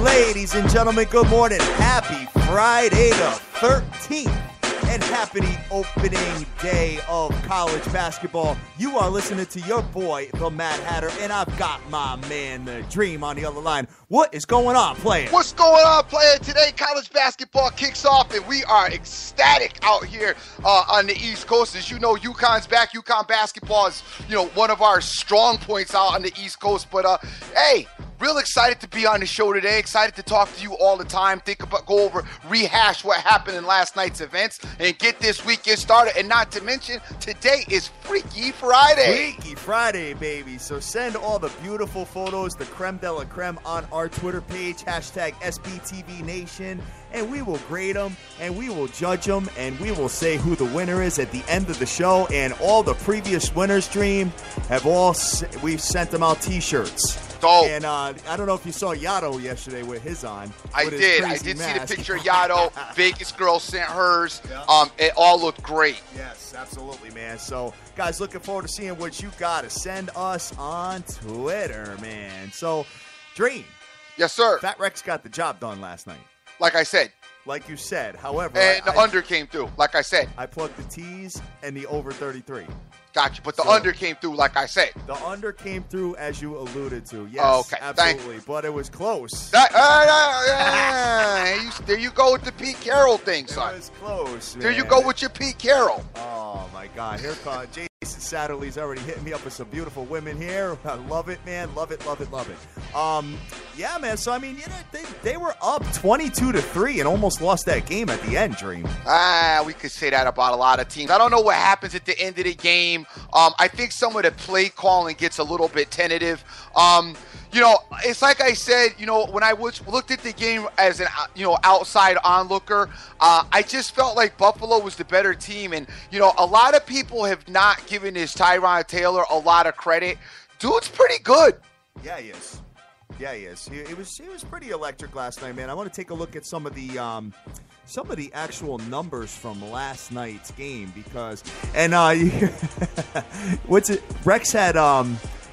Ladies and gentlemen, good morning. Happy Friday the 13th. And happy opening day of college basketball. You are listening to your boy, the Mad Hatter, and I've got my man, the Dream, on the other line. What is going on, player? What's going on, player? Today, college basketball kicks off, and we are ecstatic out here on the East Coast. As you know, UConn's back. UConn basketball is, one of our strong points out on the East Coast. But, hey, real excited to be on the show today. Excited to talk to you all the time. Go over, rehash what happened in last night's events, and get this weekend started. And not to mention, today is Freaky Friday. Freaky Friday, baby. So send all the beautiful photos, the creme de la creme, on our Twitter page, hashtag SBTV Nation, and we will grade them, and we will judge them, and we will say who the winner is at the end of the show. And all the previous winners, Dream, we've sent them out T-shirts. Dope. And I don't know if you saw Yato yesterday with his on. I did see the picture of Yato. Vegas girl sent hers. Yeah. It all looked great. Yes, absolutely, man. So, guys, looking forward to seeing what you got to send us on Twitter, man. So, Dream. Yes, sir. Fat Rex got the job done last night. Like I said. Like you said. However, and the under came through, like I said. I plugged the T's and the over 33. Gotcha, but the under came through, like I said. The under came through, as you alluded to. Yes, okay. Absolutely. But it was close. There you go with the Pete Carroll thing, son. It was close, man. There you go with your Pete Carroll. Oh, my God. Here comes Jason Satterley's already hitting me up with some beautiful women here. I love it, man. Love it, love it, love it. Yeah, man. So, I mean, they were up 22-3 and almost lost that game at the end, Dream. We could say that about a lot of teams. I don't know what happens at the end of the game. I think some of the play calling gets a little bit tentative. It's like I said, when I looked at the game as an, outside onlooker, I just felt like Buffalo was the better team. And, a lot of people have not given this Tyrod Taylor a lot of credit. Dude's pretty good. Yeah, he is. Yeah, he is. He was pretty electric last night, man. I want to take a look at some of the actual numbers from last night's game because, and Rex had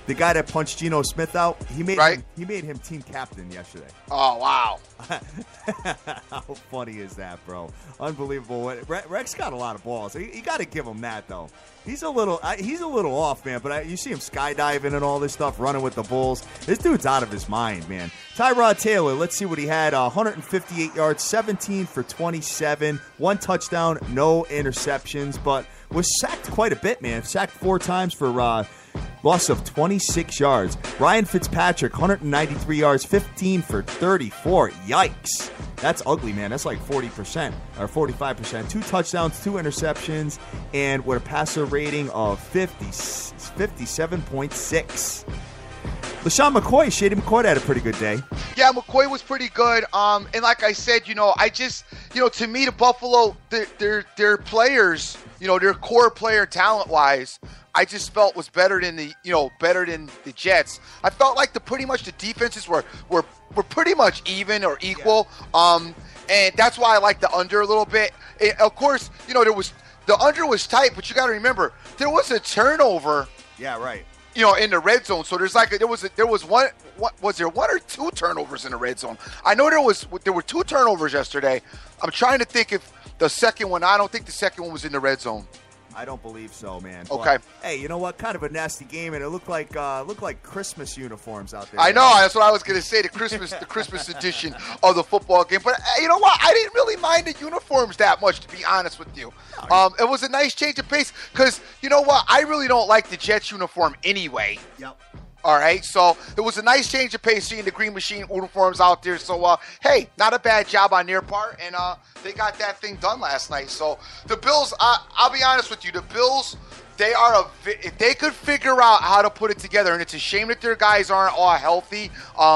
the guy that punched Geno Smith out. He made him team captain yesterday. Oh, wow. How funny is that, bro? Unbelievable. Rex got a lot of balls. You got to give him that, though. He's a little off, man, but you see him skydiving and all this stuff, running with the Bulls. This dude's out of his mind, man. Tyrod Taylor, let's see what he had. 158 yards, 17 for 27, 1 touchdown, no interceptions, but was sacked quite a bit, man. Sacked 4 times for loss of 26 yards. Ryan Fitzpatrick, 193 yards, 15 for 34. Yikes. That's ugly, man. That's like 40% or 45%. 2 touchdowns, 2 interceptions, and with a passer rating of 57.6. LaShawn McCoy, Shady McCoy had a pretty good day. Yeah, McCoy was pretty good. And like I said, I just, to me, the Buffalo, their players, their core player talent-wise, I just felt was better than the Jets. I felt like pretty much the defenses were pretty much even or equal. Yeah. And that's why I like the under a little bit. Of course, the under was tight, but you got to remember there was a turnover. Yeah, right. In the red zone. So there was one. Was there 1 or 2 turnovers in the red zone? I know there were 2 turnovers yesterday. I'm trying to think if the second one. I don't think the second one was in the red zone. I don't believe so, man. Okay. But, hey, you know what? Kind of a nasty game, and it looked like Christmas uniforms out there. I know. That's what I was going to say. The Christmas edition of the football game. But you know what? I didn't really mind the uniforms that much, to be honest with you. It was a nice change of pace because you know what? I really don't like the Jets uniform anyway. Yep. All right, so it was a nice change of pace seeing the Green Machine uniforms out there. So, hey, not a bad job on their part, and they got that thing done last night. So the Bills, I'll be honest with you, the Bills, if they could figure out how to put it together, and it's a shame that their guys aren't all healthy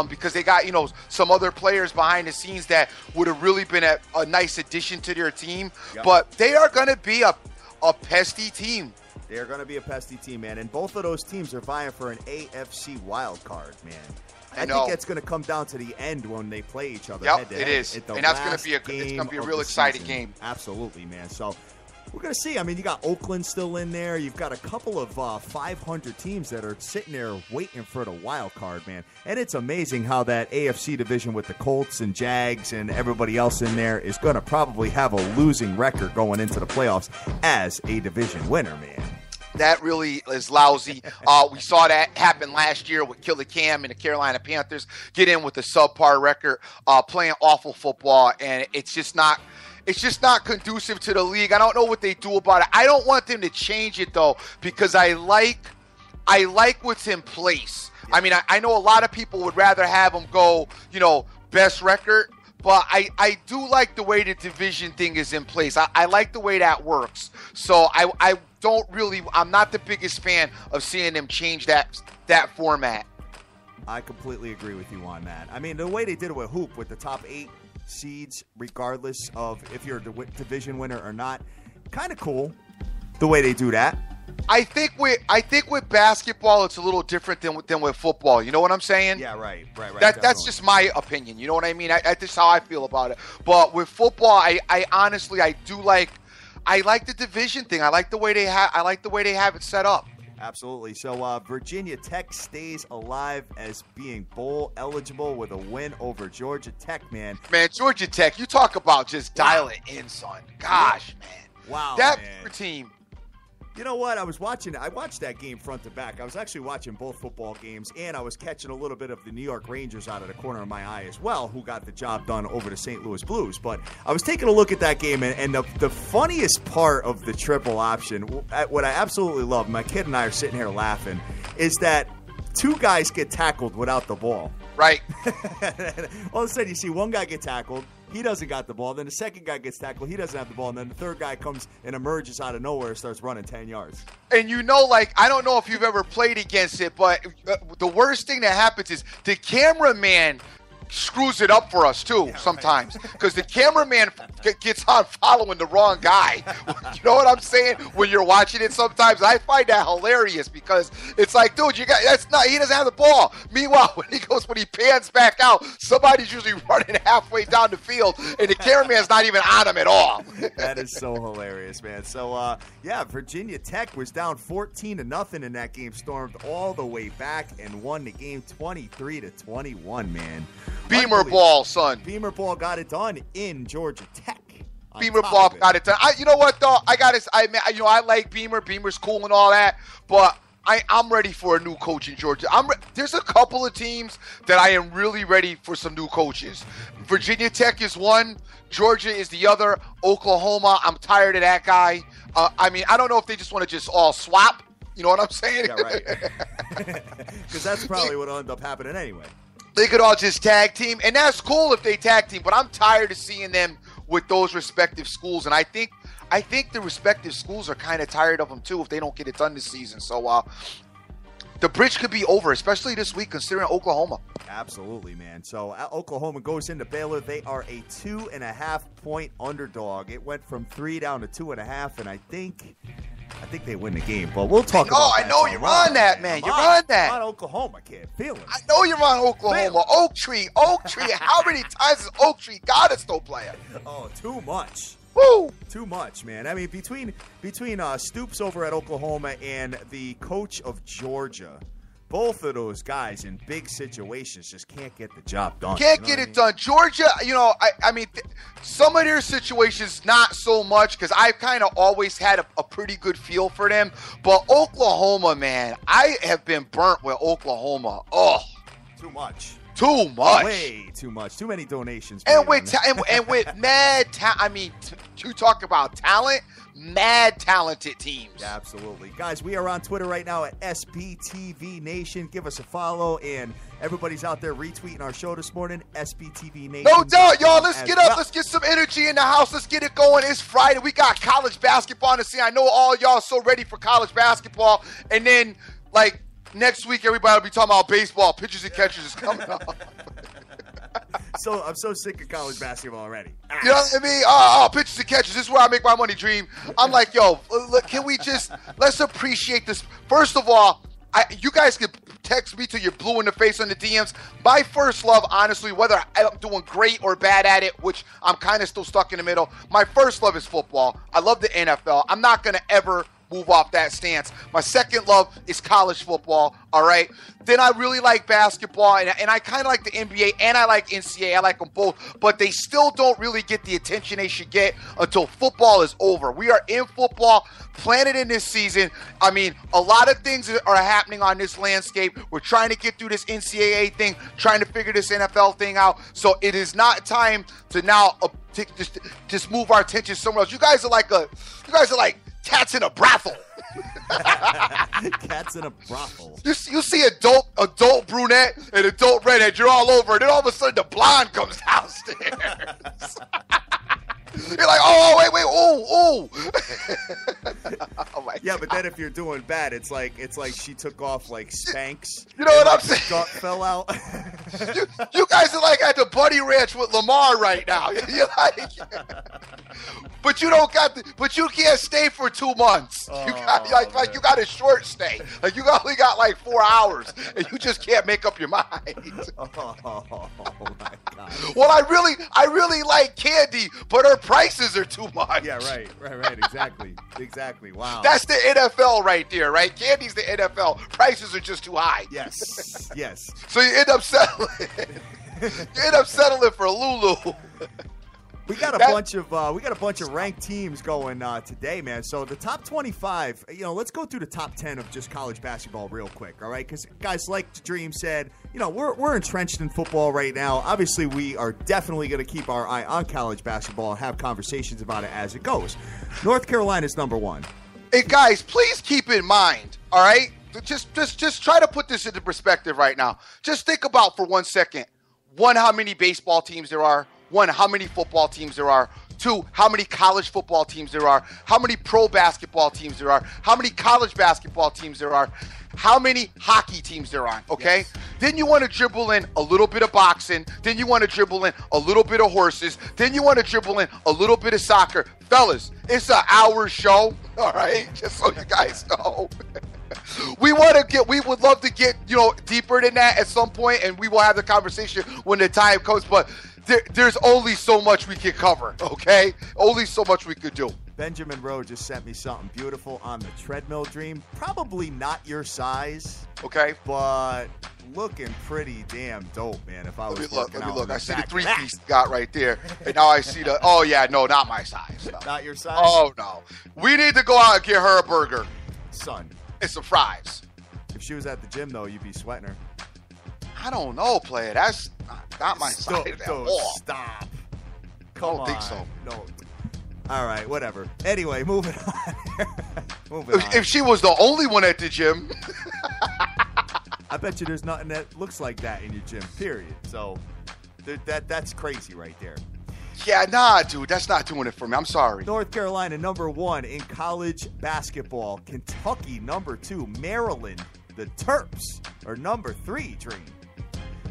because they got, some other players behind the scenes that would have really been a nice addition to their team. Yep. But they are going to be a pesky team. They're going to be a pesky team, man. And both of those teams are vying for an AFC wild card, man. I think it's going to come down to the end when they play each other. Yep, it is. And that's going to be a real exciting game. Absolutely, man. So we're going to see. I mean, you got Oakland still in there. You've got a couple of 500 teams that are sitting there waiting for the wild card, man. And it's amazing how that AFC division with the Colts and Jags and everybody else in there is going to probably have a losing record going into the playoffs as a division winner, man. That really is lousy. We saw that happen last year with Killer Cam and the Carolina Panthers get in with a subpar record, playing awful football, and it's just not conducive to the league. I don't know what they do about it. I don't want them to change it though, because I like what's in place. I mean, I know a lot of people would rather have them go, best record. But I do like the way the division thing is in place. I like the way that works. So I'm not the biggest fan of seeing them change that format. I completely agree with you on that. I mean, the way they did it with Hoop, with the top 8 seeds, regardless of if you're a division winner or not, kind of cool the way they do that. I think with basketball it's a little different than with football. You know what I'm saying? Yeah, right. That's just my opinion. You know what I mean? That's how I feel about it. But with football, I honestly do like the division thing. I like the way they have it set up. Absolutely. So Virginia Tech stays alive as being bowl eligible with a win over Georgia Tech, man. Man, Georgia Tech, you talk about just dial it in, son. Gosh, man. Wow, that man. team. You know what? I watched that game front to back. I was actually watching both football games, and I was catching a little bit of the New York Rangers out of the corner of my eye as well, who got the job done over the St. Louis Blues. But I was taking a look at that game, and the funniest part of the triple option, what I absolutely love, my kid and I are sitting here laughing, is that 2 guys get tackled without the ball. Right. All of a sudden, you see one guy get tackled. He doesn't got the ball. Then the second guy gets tackled. He doesn't have the ball. And then the third guy comes and emerges out of nowhere and starts running 10 yards. And I don't know if you've ever played against it, but the worst thing that happens is the cameraman screws it up for us too sometimes, because the cameraman gets on following the wrong guy. You know what I'm saying? When you're watching it, sometimes I find that hilarious, because it's like, dude, he doesn't have the ball. Meanwhile, when he pans back out, somebody's usually running halfway down the field, and the cameraman's not even on him at all. That is so hilarious, man. So Virginia Tech was down 14-0 in that game, stormed all the way back and won the game 23-21, man. Beamer ball, son. Beamer ball got it done in Georgia Tech. Beamer ball got it done. You know what, though? I like Beamer. Beamer's cool and all that, but I'm ready for a new coach in Georgia. There's a couple of teams that I am really ready for some new coaches. Virginia Tech is one. Georgia is the other. Oklahoma, I'm tired of that guy. I don't know if they just want to just all swap. You know what I'm saying? Yeah, right. Because that's probably what will end up happening anyway. They could all just tag team, and that's cool if they tag team, but I'm tired of seeing them with those respective schools, and I think the respective schools are kind of tired of them too if they don't get it done this season. So the bridge could be over, especially this week, considering Oklahoma. Absolutely, man. So Oklahoma goes into Baylor. They are a 2.5-point underdog. It went from 3 down to 2.5, and I think they win the game, but we'll talk about that. I know you're on that, man. You're on that. I'm on Oklahoma, kid. Feel it. I know you're on Oklahoma. Oak Tree. How many times has Oak Tree got us, though, player? Oh, too much. Woo! Too much, man. I mean, between Stoops over at Oklahoma and the coach of Georgia, both of those guys in big situations just can't get the job done. Can't get it done. Georgia, some of their situations not so much, because I've kind of always had a pretty good feel for them. But Oklahoma, man, I have been burnt with Oklahoma. Oh, too much. Too much. Way too much. Too many donations. And with mad talent. You talk about talent. Mad talented teams. Yeah, absolutely. Guys, we are on Twitter right now at SBTV Nation. Give us a follow, and everybody's out there retweeting our show this morning, SBTV Nation. No doubt, y'all. Let's get up. Let's get some energy in the house. Let's get it going. It's Friday. We got college basketball to see. I know all y'all are so ready for college basketball. And then, next week, everybody will be talking about baseball. Pitchers and catchers is coming up. So I'm so sick of college basketball already. You know what I mean? Pitchers and catches. This is where I make my money dream. I'm like, yo, can we let's appreciate this. First of all, you guys can text me till you're blue in the face on the DMs. My first love, honestly, whether I'm doing great or bad at it, which I'm kind of still stuck in the middle, my first love is football. I love the NFL. I'm not going to ever move off that stance. My second love is college football, all right? Then I really like basketball, and I kind of like the NBA, and I like NCAA. I like them both, but they still don't really get the attention they should get until football is over. We are in football, planted in this season. I mean, a lot of things are happening on this landscape. We're trying to get through this NCAA thing, trying to figure this NFL thing out, so it is not time to now just move our attention somewhere else. You guys are like cats in a brothel. Cats in a brothel. You see adult brunette and adult redhead, you're all over, and then all of a sudden the blonde comes downstairs. You're like, oh, wait, oh. Oh my yeah, God. but then if you're doing bad, it's like she took off like Spanx. You know what I'm saying? saying? Gut fell out. you guys are like at the Buddy Ranch with Lamar right now. You're like, but you can't stay for 2 months. You got a short stay. Like you only got like 4 hours, and you just can't make up your mind. Oh my God. Well, I really like Candy, but her prices are too much. Yeah, right. Exactly. Wow. That's the NFL right there, right? Candy's the NFL. Prices are just too high. Yes. So you end up settling. For Lulu. We got a bunch of ranked teams going today, man. So the top 25, let's go through the top 10 of just college basketball real quick, all right? Because guys, like Dream said, we're entrenched in football right now. Obviously, we are definitely going to keep our eye on college basketball and have conversations about it as it goes. North Carolina's number 1. Hey guys, please keep in mind, all right? Just try to put this into perspective right now. Just think about for 1 second. 1, how many baseball teams there are. 1, how many football teams there are. 2, how many college football teams there are. How many pro basketball teams there are. How many college basketball teams there are. How many hockey teams there are, okay? Yes. Then you want to dribble in a little bit of boxing. Then you want to dribble in a little bit of horses. Then you want to dribble in a little bit of soccer. Fellas, it's an hour show, all right? Just so you guys know. We would love to get, deeper than that at some point, and we will have the conversation when the time comes, but there's only so much we can cover, okay? Only so much we could do. Benjamin Rowe just sent me something beautiful on the treadmill, Dream. Probably not your size, okay, but looking pretty damn dope, man. If I was let me look. I see the 3-piece got right there, and now I see the. Oh yeah, no, not my size. No. Not your size. Oh no, we need to go out and get her a burger, son, and some fries. If she was at the gym though, you'd be sweating her. I don't know, player. That's not my size at all. Stop. I don't think so. No. All right, whatever. Anyway, moving on. If she was the only one at the gym. I bet you there's nothing that looks like that in your gym, period. So that's crazy right there. Yeah, nah, dude. That's not doing it for me. I'm sorry. North Carolina, number 1 in college basketball. Kentucky, number 2. Maryland, the Terps, are number 3, Dream.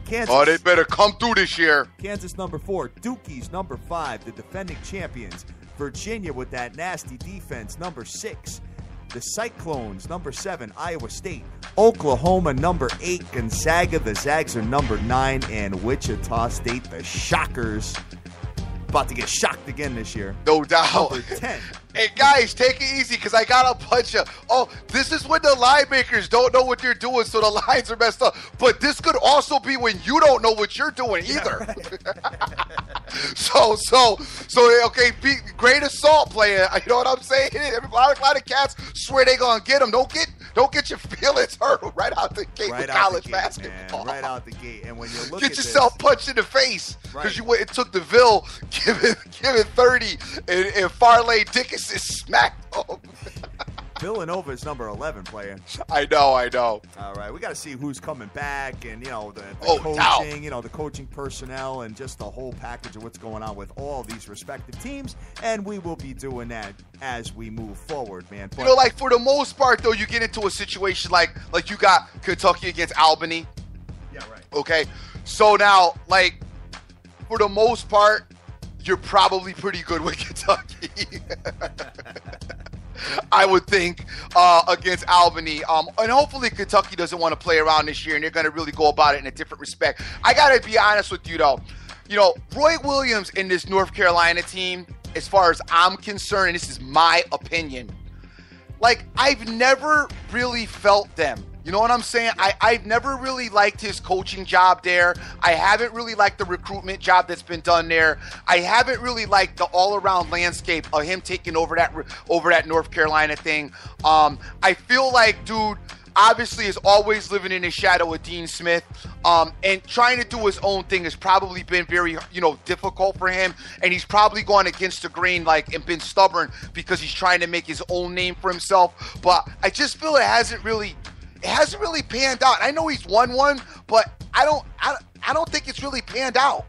Kansas, they better come through this year. Kansas, number 4. Dukie's, number 5, the defending champions. Virginia with that nasty defense, number 6. The Cyclones, number 7. Iowa State. Oklahoma, number 8. Gonzaga, the Zags, are number 9. And Wichita State, the Shockers, about to get shocked again this year. No doubt. Number 10. Hey, guys, take it easy because I got a bunch of... Oh, this is when the line makers don't know what they're doing, so the lines are messed up. But this could also be when you don't know what you're doing either. Yeah, right. So, okay, great assault player. You know what I'm saying? A lot of cats swear they going to get them. Don't get your feelings hurt right out the gate with college basketball. Man, right out the gate. And when you look get at yourself punched in the face because it took the Ville giving 30 and Farley Dickinson smacked him. Villanova is number 11, player. I know. All right, we got to see who's coming back, and the coaching, the coaching personnel, and just the whole package of what's going on with all these respective teams. And we will be doing that as we move forward, man. But, for the most part, though, you get into a situation like you got Kentucky against Albany. Yeah, right. Okay, so now, for the most part, you're probably pretty good with Kentucky. I would think, against Albany. And hopefully Kentucky doesn't want to play around this year, and they're going to really go about it in a different respect. I got to be honest with you, though. You know, Roy Williams in this North Carolina team, as far as I'm concerned, and this is my opinion, like, I've never really felt them. You know what I'm saying? I've never really liked his coaching job there. I haven't really liked the recruitment job that's been done there. I haven't really liked the all-around landscape of him taking over that North Carolina thing. I feel like, dude, obviously is always living in the shadow of Dean Smith, and trying to do his own thing has probably been very, difficult for him, and he's probably gone against the grain, and been stubborn because he's trying to make his own name for himself. But I just feel it hasn't really panned out. I know he's won one, but I don't think it's really panned out.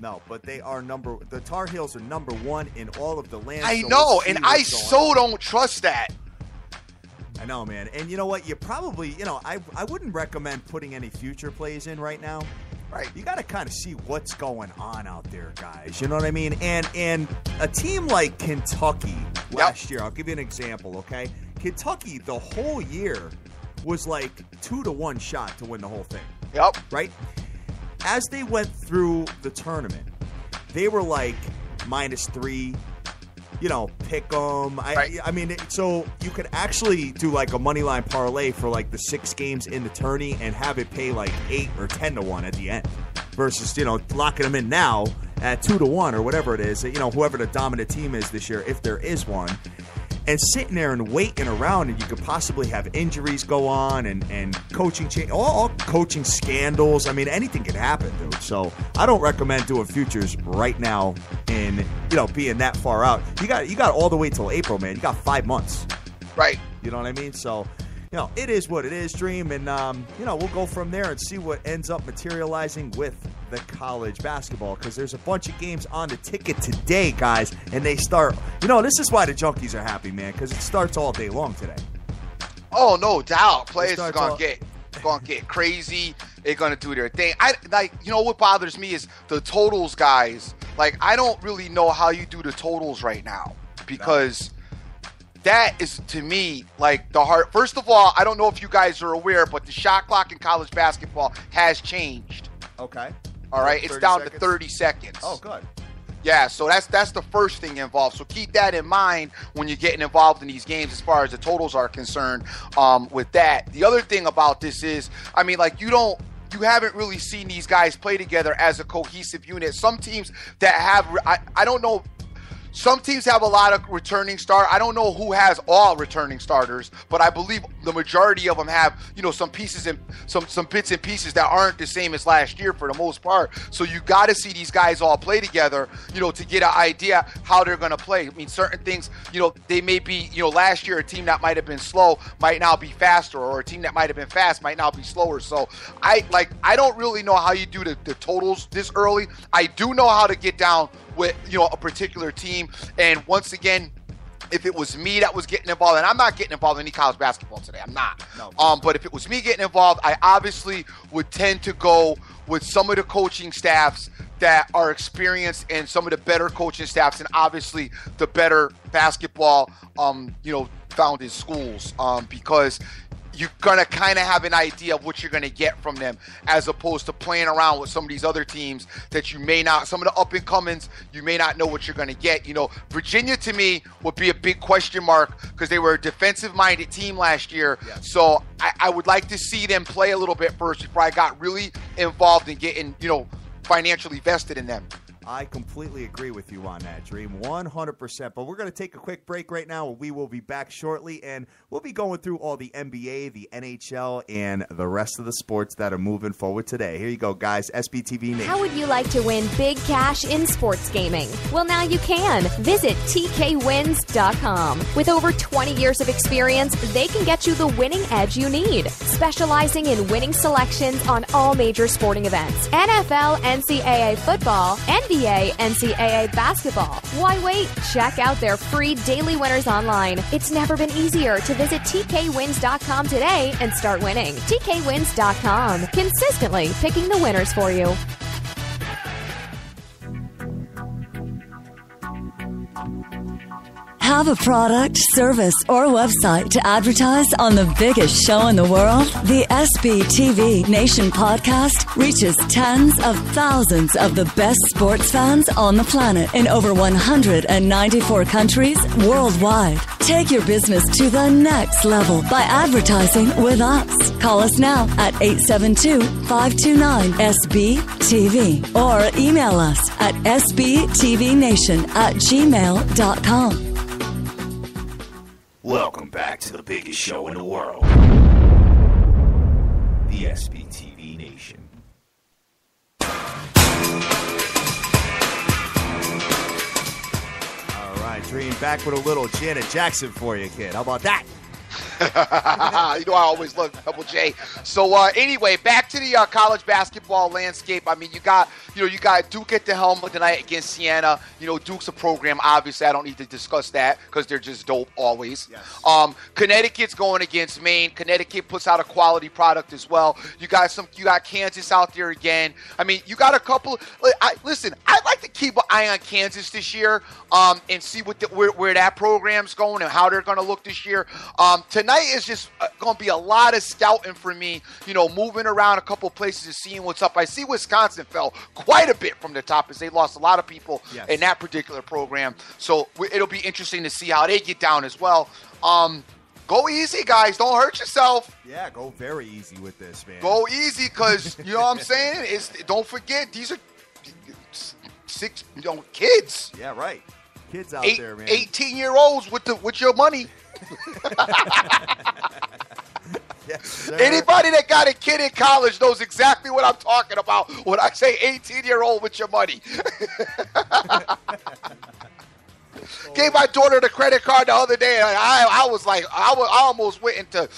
No, but the Tar Heels are number one in all of the land. I know, and I so don't trust that. I know, man. And you know what? You probably, I wouldn't recommend putting any future plays in right now. Right. You got to kind of see what's going on out there, guys. You know what I mean? And a team like Kentucky last year, I'll give you an example, okay? Kentucky the whole year was like 2-1 shot to win the whole thing. Yep. Right? As they went through the tournament, they were like -3, pick them. Right. I mean, so you could actually do like a money line parlay for like the 6 games in the tourney and have it pay like 8 or 10-1 at the end versus, locking them in now at 2-1 or whatever it is, whoever the dominant team is this year, if there is one. And sitting there and waiting around, and you could possibly have injuries go on and coaching change, all coaching scandals. I mean, anything can happen, dude. So I don't recommend doing futures right now in being that far out. You got all the way till April, man. You got 5 months. Right. You know what I mean? So it is what it is, Dream, and we'll go from there and see what ends up materializing with the college basketball, because there's a bunch of games on the ticket today, guys, and they start. This is why the junkies are happy, man, because it starts all day long today. Oh, no doubt. Players are gonna get crazy. They're gonna do their thing. What bothers me is the totals, guys. Like, I don't really know how you do the totals right now, because that is, to me, like the heart. First of all, I don't know if you guys are aware, but the shot clock in college basketball has changed. Okay. All right, it's down to 30 seconds. Oh, good. Yeah, so that's the first thing involved. So keep that in mind when you're getting involved in these games as far as the totals are concerned with that. The other thing about this is, you haven't really seen these guys play together as a cohesive unit. Some teams that have, I don't know, some teams have a lot of returning stars. I don't know who has all returning starters, but I believe the majority of them have, some pieces and some bits and pieces that aren't the same as last year for the most part. So you got to see these guys all play together, to get an idea how they're going to play. I mean, certain things, they may be, last year a team that might have been slow might now be faster, or a team that might have been fast might now be slower. So I don't really know how you do the totals this early. I do know how to get down with a particular team, and once again, if it was me that was getting involved, and I'm not getting involved in any college basketball today, I'm not. No. But if it was me getting involved, I obviously would tend to go with some of the coaching staffs that are experienced and some of the better coaching staffs, and obviously the better basketball, founded schools, because you're going to kind of have an idea of what you're going to get from them, as opposed to playing around with some of these other teams that you may not, some of the up-and-comings, you may not know what you're going to get. Virginia, to me, would be a big question mark because they were a defensive-minded team last year. Yes. So I would like to see them play a little bit first before I got really involved in getting, financially vested in them. I completely agree with you on that, Dream, 100%. But we're going to take a quick break right now. We will be back shortly, and we'll be going through all the NBA, the NHL, and the rest of the sports that are moving forward today. Here you go, guys. SBTV Nation. How would you like to win big cash in sports gaming? Well, now you can. Visit TKWins.com. With over 20 years of experience, they can get you the winning edge you need. Specializing in winning selections on all major sporting events. NFL, NCAA football, NBA, NCAA basketball. Why wait? Check out their free daily winners online. It's never been easier to visit TKWins.com today and start winning. TKWins.com. Consistently picking the winners for you. Have a product, service, or website to advertise on the biggest show in the world? The SBTV Nation podcast reaches tens of thousands of the best sports fans on the planet in over 194 countries worldwide. Take your business to the next level by advertising with us. Call us now at 872-529-SBTV or email us at sbtvnation@gmail.com. Welcome back to the biggest show in the world, the SBTV Nation. All right, Dream, back with a little Janet Jackson for you, kid. How about that? You know I always love Double J. So anyway, back to the college basketball landscape. I mean, you got Duke at the helm tonight against Siena. You know, Duke's a program. Obviously, I don't need to discuss that because they're just dope always. Yes. Connecticut's going against Maine. Connecticut puts out a quality product as well. You got Kansas out there again. I mean, you got a couple. Listen, I'd like to keep an eye on Kansas this year and see where that program's going and how they're going to look this year. Tonight is just going to be a lot of scouting for me, you know, moving around a couple places and seeing what's up. I see Wisconsin fell quite a bit from the top as they lost a lot of people in that particular program. So it'll be interesting to see how they get down as well. Go easy, guys. Don't hurt yourself. Yeah, go very easy with this, man. Go easy because, you know what I'm saying? Don't forget, these are kids. Yeah, right. Kids out there, man. 18-year-olds with your money. Yes, anybody that got a kid in college knows exactly what I'm talking about when I say 18-year-old with your money. Gave my daughter the credit card the other day, and I was like, I almost went into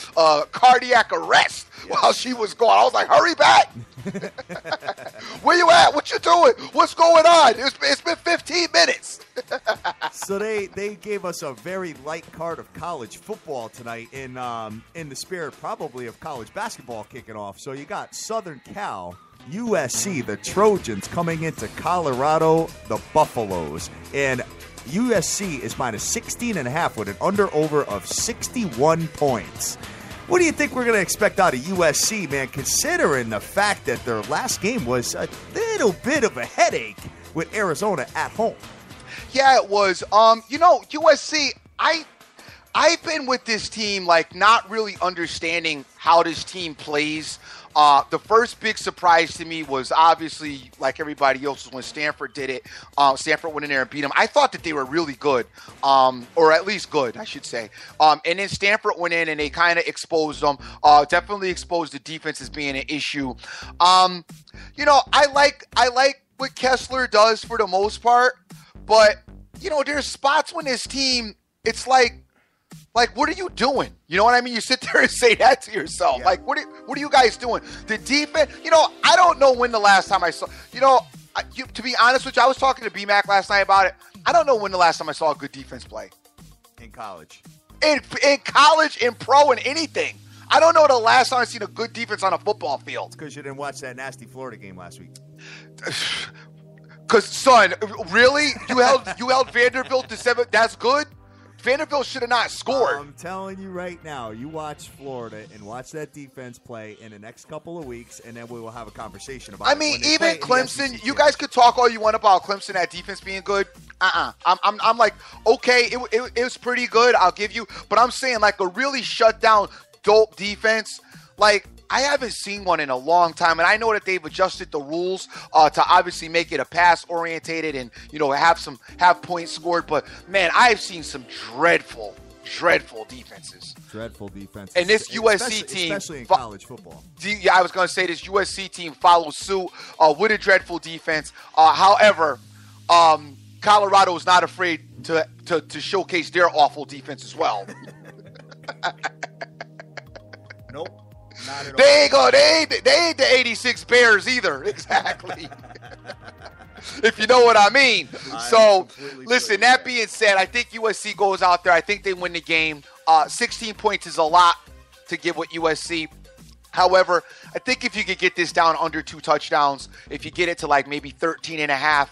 cardiac arrest while she was gone. I was like, hurry back. Where you at? What you doing? What's going on? It's been 15 minutes. So they gave us a very light card of college football tonight in the spirit probably of college basketball kicking off. So you got Southern Cal, USC, the Trojans coming into Colorado, the Buffaloes. And USC is minus 16.5 with an under-over of 61 points. What do you think we're going to expect out of USC, man, considering the fact that their last game was a little bit of a headache with Arizona at home? Yeah, it was. USC, I've been with this team, like, not really understanding how this team plays. The first big surprise to me was obviously, like everybody else, when Stanford did it. Stanford went in there and beat them. I thought that they were really good, or at least good, I should say. And then Stanford went in and they kind of exposed them. Definitely exposed the defense as being an issue. I like what Kessler does for the most part, but there's spots when this team, it's like, what are you doing? You know what I mean? You sit there and say that to yourself. Yeah. Like, what are you guys doing? The defense, I don't know when the last time I saw, to be honest with you, I was talking to BMAC last night about it. I don't know when the last time I saw a good defense play. In college. In college, in pro, in anything. I don't know the last time I've seen a good defense on a football field. It's because you didn't watch that nasty Florida game last week. Because, son, really? You held Vanderbilt to 7? That's good? Vanderbilt should have not scored. I'm telling you right now, you watch Florida and watch that defense play in the next couple of weeks, and then we will have a conversation about it. I mean, even Clemson, you guys could talk all you want about Clemson, that defense being good. I'm like, okay, it was pretty good, I'll give you. But I'm saying, like, a really shut down, dope defense, like, I haven't seen one in a long time, and I know that they've adjusted the rules to obviously make it a pass-orientated and, have points scored. But, man, I've seen some dreadful defenses. Dreadful defenses. And this USC team. Especially in college football. Yeah, I was going to say this USC team follows suit with a dreadful defense. However, Colorado is not afraid to showcase their awful defense as well. Nope. Not at all. They ain't the 86 Bears either. Exactly. If you know what I mean. So, listen, that being said, I think USC goes out there. I think they win the game. 16 points is a lot to give with USC. However, I think if you could get this down under 2 touchdowns, if you get it to like maybe 13.5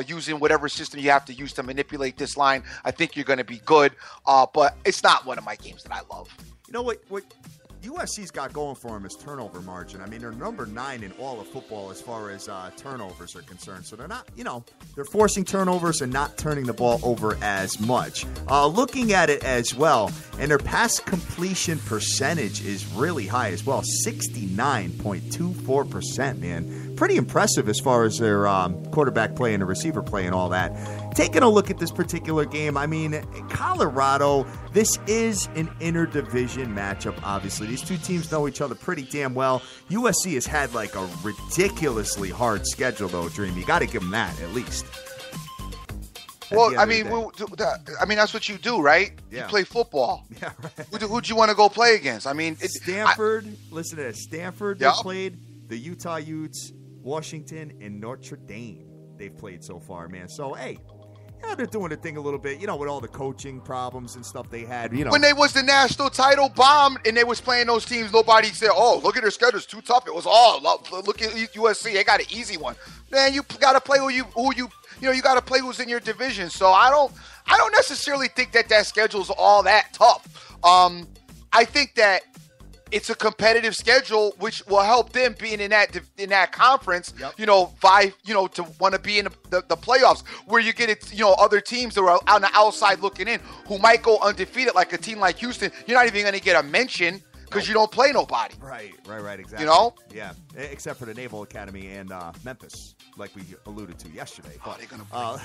using whatever system you have to use to manipulate this line, I think you're going to be good. But it's not one of my games that I love. You know what USC's got going for them is turnover margin. I mean, they're number 9 in all of football as far as turnovers are concerned. So they're not, they're forcing turnovers and not turning the ball over as much. Looking at it as well, and their pass completion percentage is really high as well, 69.24%, man. Pretty impressive as far as their quarterback play and the receiver play and all that. Taking a look at this particular game, I mean, Colorado, this is an interdivision matchup, obviously. These two teams know each other pretty damn well. USC has had like a ridiculously hard schedule, though, Dream. You got to give them that, at least. Well, I mean, that's what you do, right? Yeah. You play football. Yeah, right. Who'd you want to go play against? I mean, Stanford, listen to this. Stanford, Yep. they played the Utah Utes, Washington, and Notre Dame. They've played so far, man. So, hey, they're doing the thing a little bit, with all the coaching problems and stuff they had, When they was the national title bomb and they was playing those teams, nobody said, oh, look at their schedule, it's too tough. It was look at USC, they got an easy one. Man, you got to play you got to play who's in your division. So I don't necessarily think that schedule's all that tough. I think that it's a competitive schedule, which will help them being in that conference. Yep. To want to be in the playoffs, where you get other teams that are on the outside looking in who might go undefeated, like a team like Houston. You're not even going to get a mention because you don't play nobody. Right, exactly. Yeah, except for the Naval Academy and Memphis, like we alluded to yesterday. Oh, they're going to play.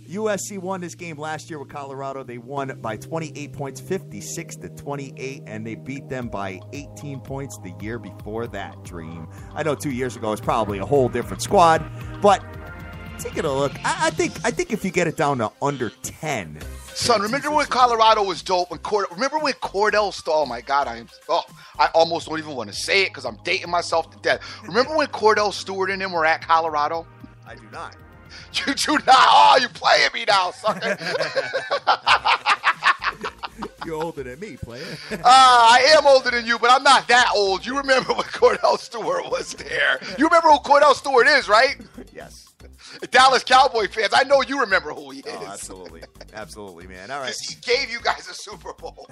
USC won this game last year with Colorado. They won by 28 points, 56-28, and they beat them by 18 points the year before that, Dream. I know 2 years ago it's probably a whole different squad, but taking a look, I think if you get it down to under 10. Son, remember when Colorado was dope? Remember when Cordell Stewart? Oh my God, I almost don't even want to say it because I'm dating myself to death. Remember when Cordell Stewart and them were at Colorado? I do not. You do not. Oh, you playing me now, sucker. You're older than me, player. I am older than you, but I'm not that old. You remember when Cordell Stewart was there? You remember who Cordell Stewart is, right? Yes. Dallas Cowboy fans, I know you remember who he is. Oh, absolutely, man. All right. He gave you guys a Super Bowl.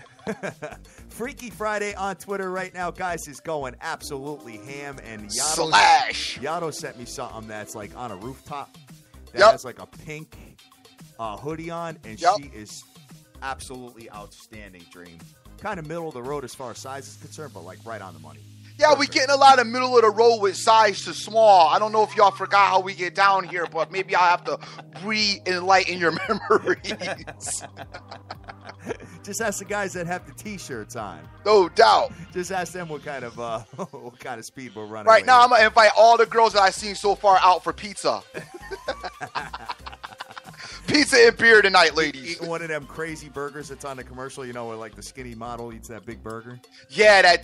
Freaky Friday on Twitter right now, guys, is going absolutely ham. And Yato sent me something that's like on a rooftop that has like a pink hoodie on, and she is absolutely outstanding, Dream. Kind of middle of the road as far as size is concerned, but like right on the money. Yeah, we getting a lot of middle of the road with size to small. I don't know if y'all forgot how we get down here, but maybe I'll have to re-enlighten your memories. Just ask the guys that have the T-shirts on. No doubt. Just ask them what kind of speed we're running. Right now, I'm gonna invite all the girls that I've seen so far out for pizza. Pizza and beer tonight, ladies. Eating one of them crazy burgers that's on the commercial, where like the skinny model eats that big burger. Yeah,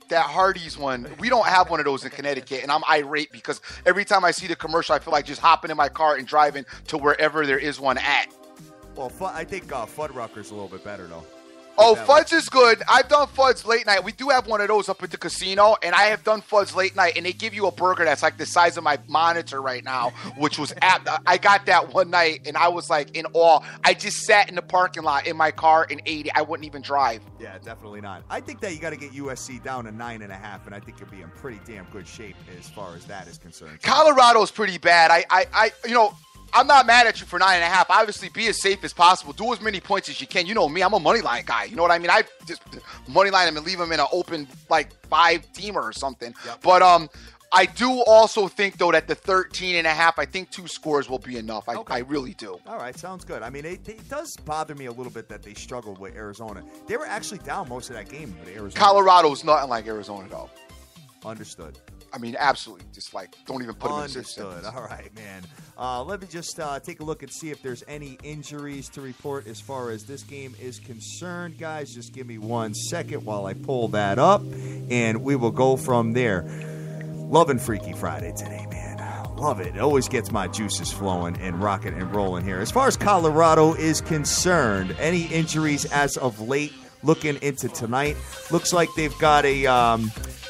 that Hardee's one. We don't have one of those in Connecticut, and I'm irate because every time I see the commercial, I feel like just hopping in my car and driving to wherever there is one at. Well, I think Fuddrucker's a little bit better, though. Oh, Fuds is good. I've done Fuds late night. We do have one of those up at the casino, and I have done Fuds late night, and they give you a burger that's like the size of my monitor right now, which was I got that one night, and I was like in awe. I just sat in the parking lot in my car and ate it. I wouldn't even drive. Yeah, definitely not. I think that you got to get USC down to 9.5, and I think you'll be in pretty damn good shape as far as that is concerned. Colorado's pretty bad. I'm not mad at you for 9.5. Obviously, be as safe as possible. Do as many points as you can. You know me. I'm a money line guy. You know what I mean? I just money line them and leave them in an open, 5-teamer or something. Yep. But I do also think, though, that the 13.5, I think 2 scores will be enough. I really do. All right. Sounds good. I mean, it does bother me a little bit that they struggled with Arizona. They were actually down most of that game with Arizona. Colorado's nothing like Arizona, though. Understood. I mean, absolutely. Just don't even put them in Understood. All right, man. Let me just take a look and see if there's any injuries to report as far as this game is concerned. Guys, just give me 1 second while I pull that up, and we will go from there. Loving Freaky Friday today, man. Love it. It always gets my juices flowing and rocking and rolling here. As far as Colorado is concerned, any injuries as of late looking into tonight. Looks like they've got a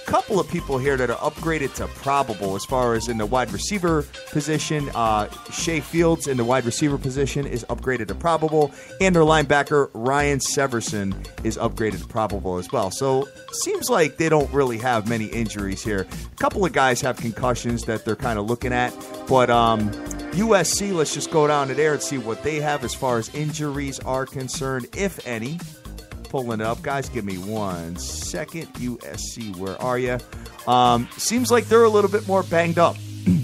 couple of people here that are upgraded to probable as far as in the wide receiver position. Shea Fields in the wide receiver position is upgraded to probable, and their linebacker Ryan Severson is upgraded to probable as well. So seems like they don't really have many injuries here. A couple of guys have concussions that they're kind of looking at, but USC, let's just go down to there and see what they have as far as injuries are concerned, if any. Pulling it up, guys. Give me 1 second. USC, where are you? Seems like they're a little bit more banged up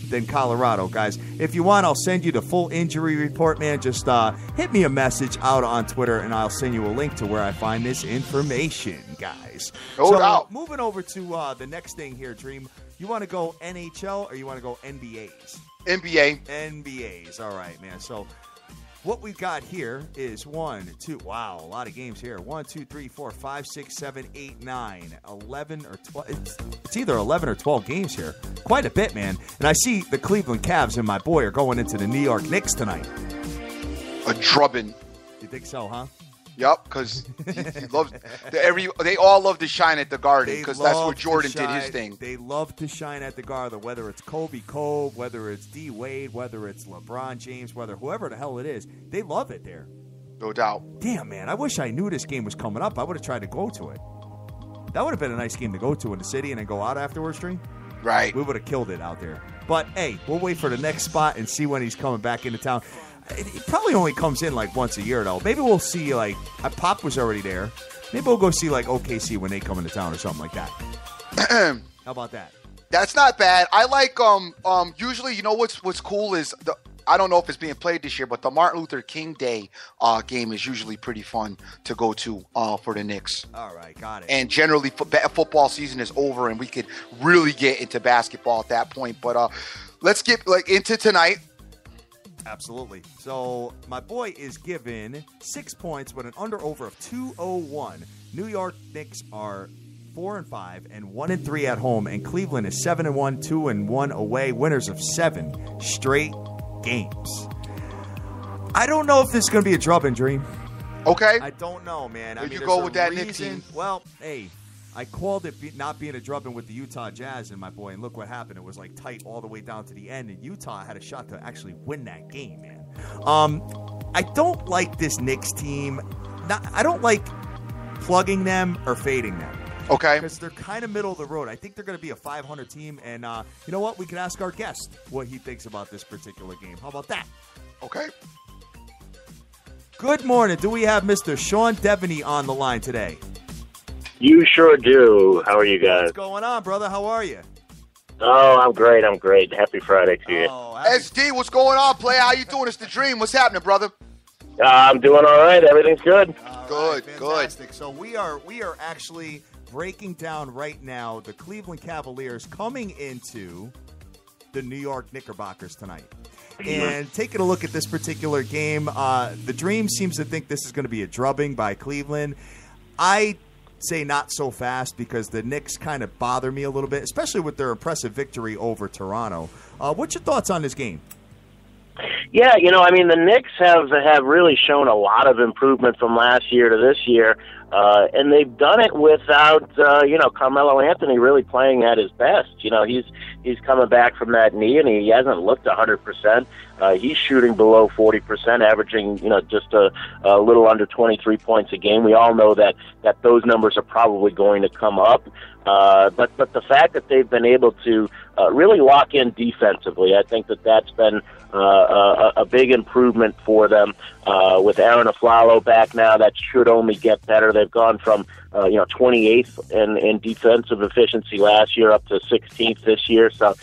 than Colorado, guys. If you want, I'll send you the full injury report, man. Just hit me a message out on Twitter, and I'll send you a link to where I find this information, guys. No doubt. Moving over to the next thing here, Dream. You want to go NHL or you want to go NBAs? NBAs. All right, man. So what we've got here is 1, 2, wow, a lot of games here. 1, 2, 3, 4, 5, 6, 7, 8, 9, 11 or 12. It's either 11 or 12 games here. Quite a bit, man. And I see the Cleveland Cavs and my boy are going into the New York Knicks tonight. A drubbing. You think so, huh? Yep, because he loves they all love to shine at the Garden because that's where Jordan did his thing. They love to shine at the Garden, whether it's Kobe Cove, whether it's D Wade, whether it's LeBron James, whether whoever the hell it is, they love it there. No doubt. Damn, man, I wish I knew this game was coming up. I would have tried to go to it. That would have been a nice game to go to in the city and then go out afterwards, Stream. Right. We would have killed it out there. But, hey, we'll wait for the next spot and see when he's coming back into town. It probably only comes in like once a year, though. Maybe we'll see, like, Pop was already there. Maybe we'll go see, like, OKC when they come into town or something like that. How about that? That's not bad. I like, usually, you know what's cool is, I don't know if it's being played this year, but the Martin Luther King Day game is usually pretty fun to go to for the Knicks. All right, got it. And generally, football season is over, and we could really get into basketball at that point. But let's get into tonight. Absolutely. So my boy is given 6 points with an under-over of 201. New York Knicks are 4-5 and 1-3 at home, and Cleveland is 7-1, 2-1 away. Winners of 7 straight games. I don't know if this is going to be a drubbing, Dream. Okay. I don't know, man. Did you go with that Knicks team? Well, hey, I called it not being a drubbing with the Utah Jazz and my boy, and look what happened. It was like tight all the way down to the end, and Utah had a shot to actually win that game, man. I don't like this Knicks team. I don't like plugging them or fading them. Okay. Because they're kind of middle of the road. I think they're going to be a 500 team, and you know what? We can ask our guest what he thinks about this particular game. How about that? Okay. Good morning. Do we have Mr. Sean Devaney on the line today? You sure do. How are you guys? What's going on, brother? How are you? Oh, I'm great. Happy Friday to you. SD, what's going on, player? How you doing? It's the Dream. What's happening, brother? I'm doing all right. Everything's good. Good. So we are actually breaking down right now the Cleveland Cavaliers coming into the New York Knickerbockers tonight. And taking a look at this particular game, the Dream seems to think this is going to be a drubbing by Cleveland. I say not so fast because the Knicks kind of bother me a little bit, especially with their impressive victory over Toronto. What's your thoughts on this game? Yeah, the Knicks have really shown a lot of improvement from last year to this year, and they've done it without, Carmelo Anthony really playing at his best. He's coming back from that knee, and he hasn't looked 100%. He's shooting below 40%, averaging, just a little under 23 points a game. We all know that those numbers are probably going to come up. But the fact that they've been able to really lock in defensively, I think that's been a big improvement for them. With Aaron Aflalo back now, that should only get better. They've gone from 28th in defensive efficiency last year up to 16th this year. So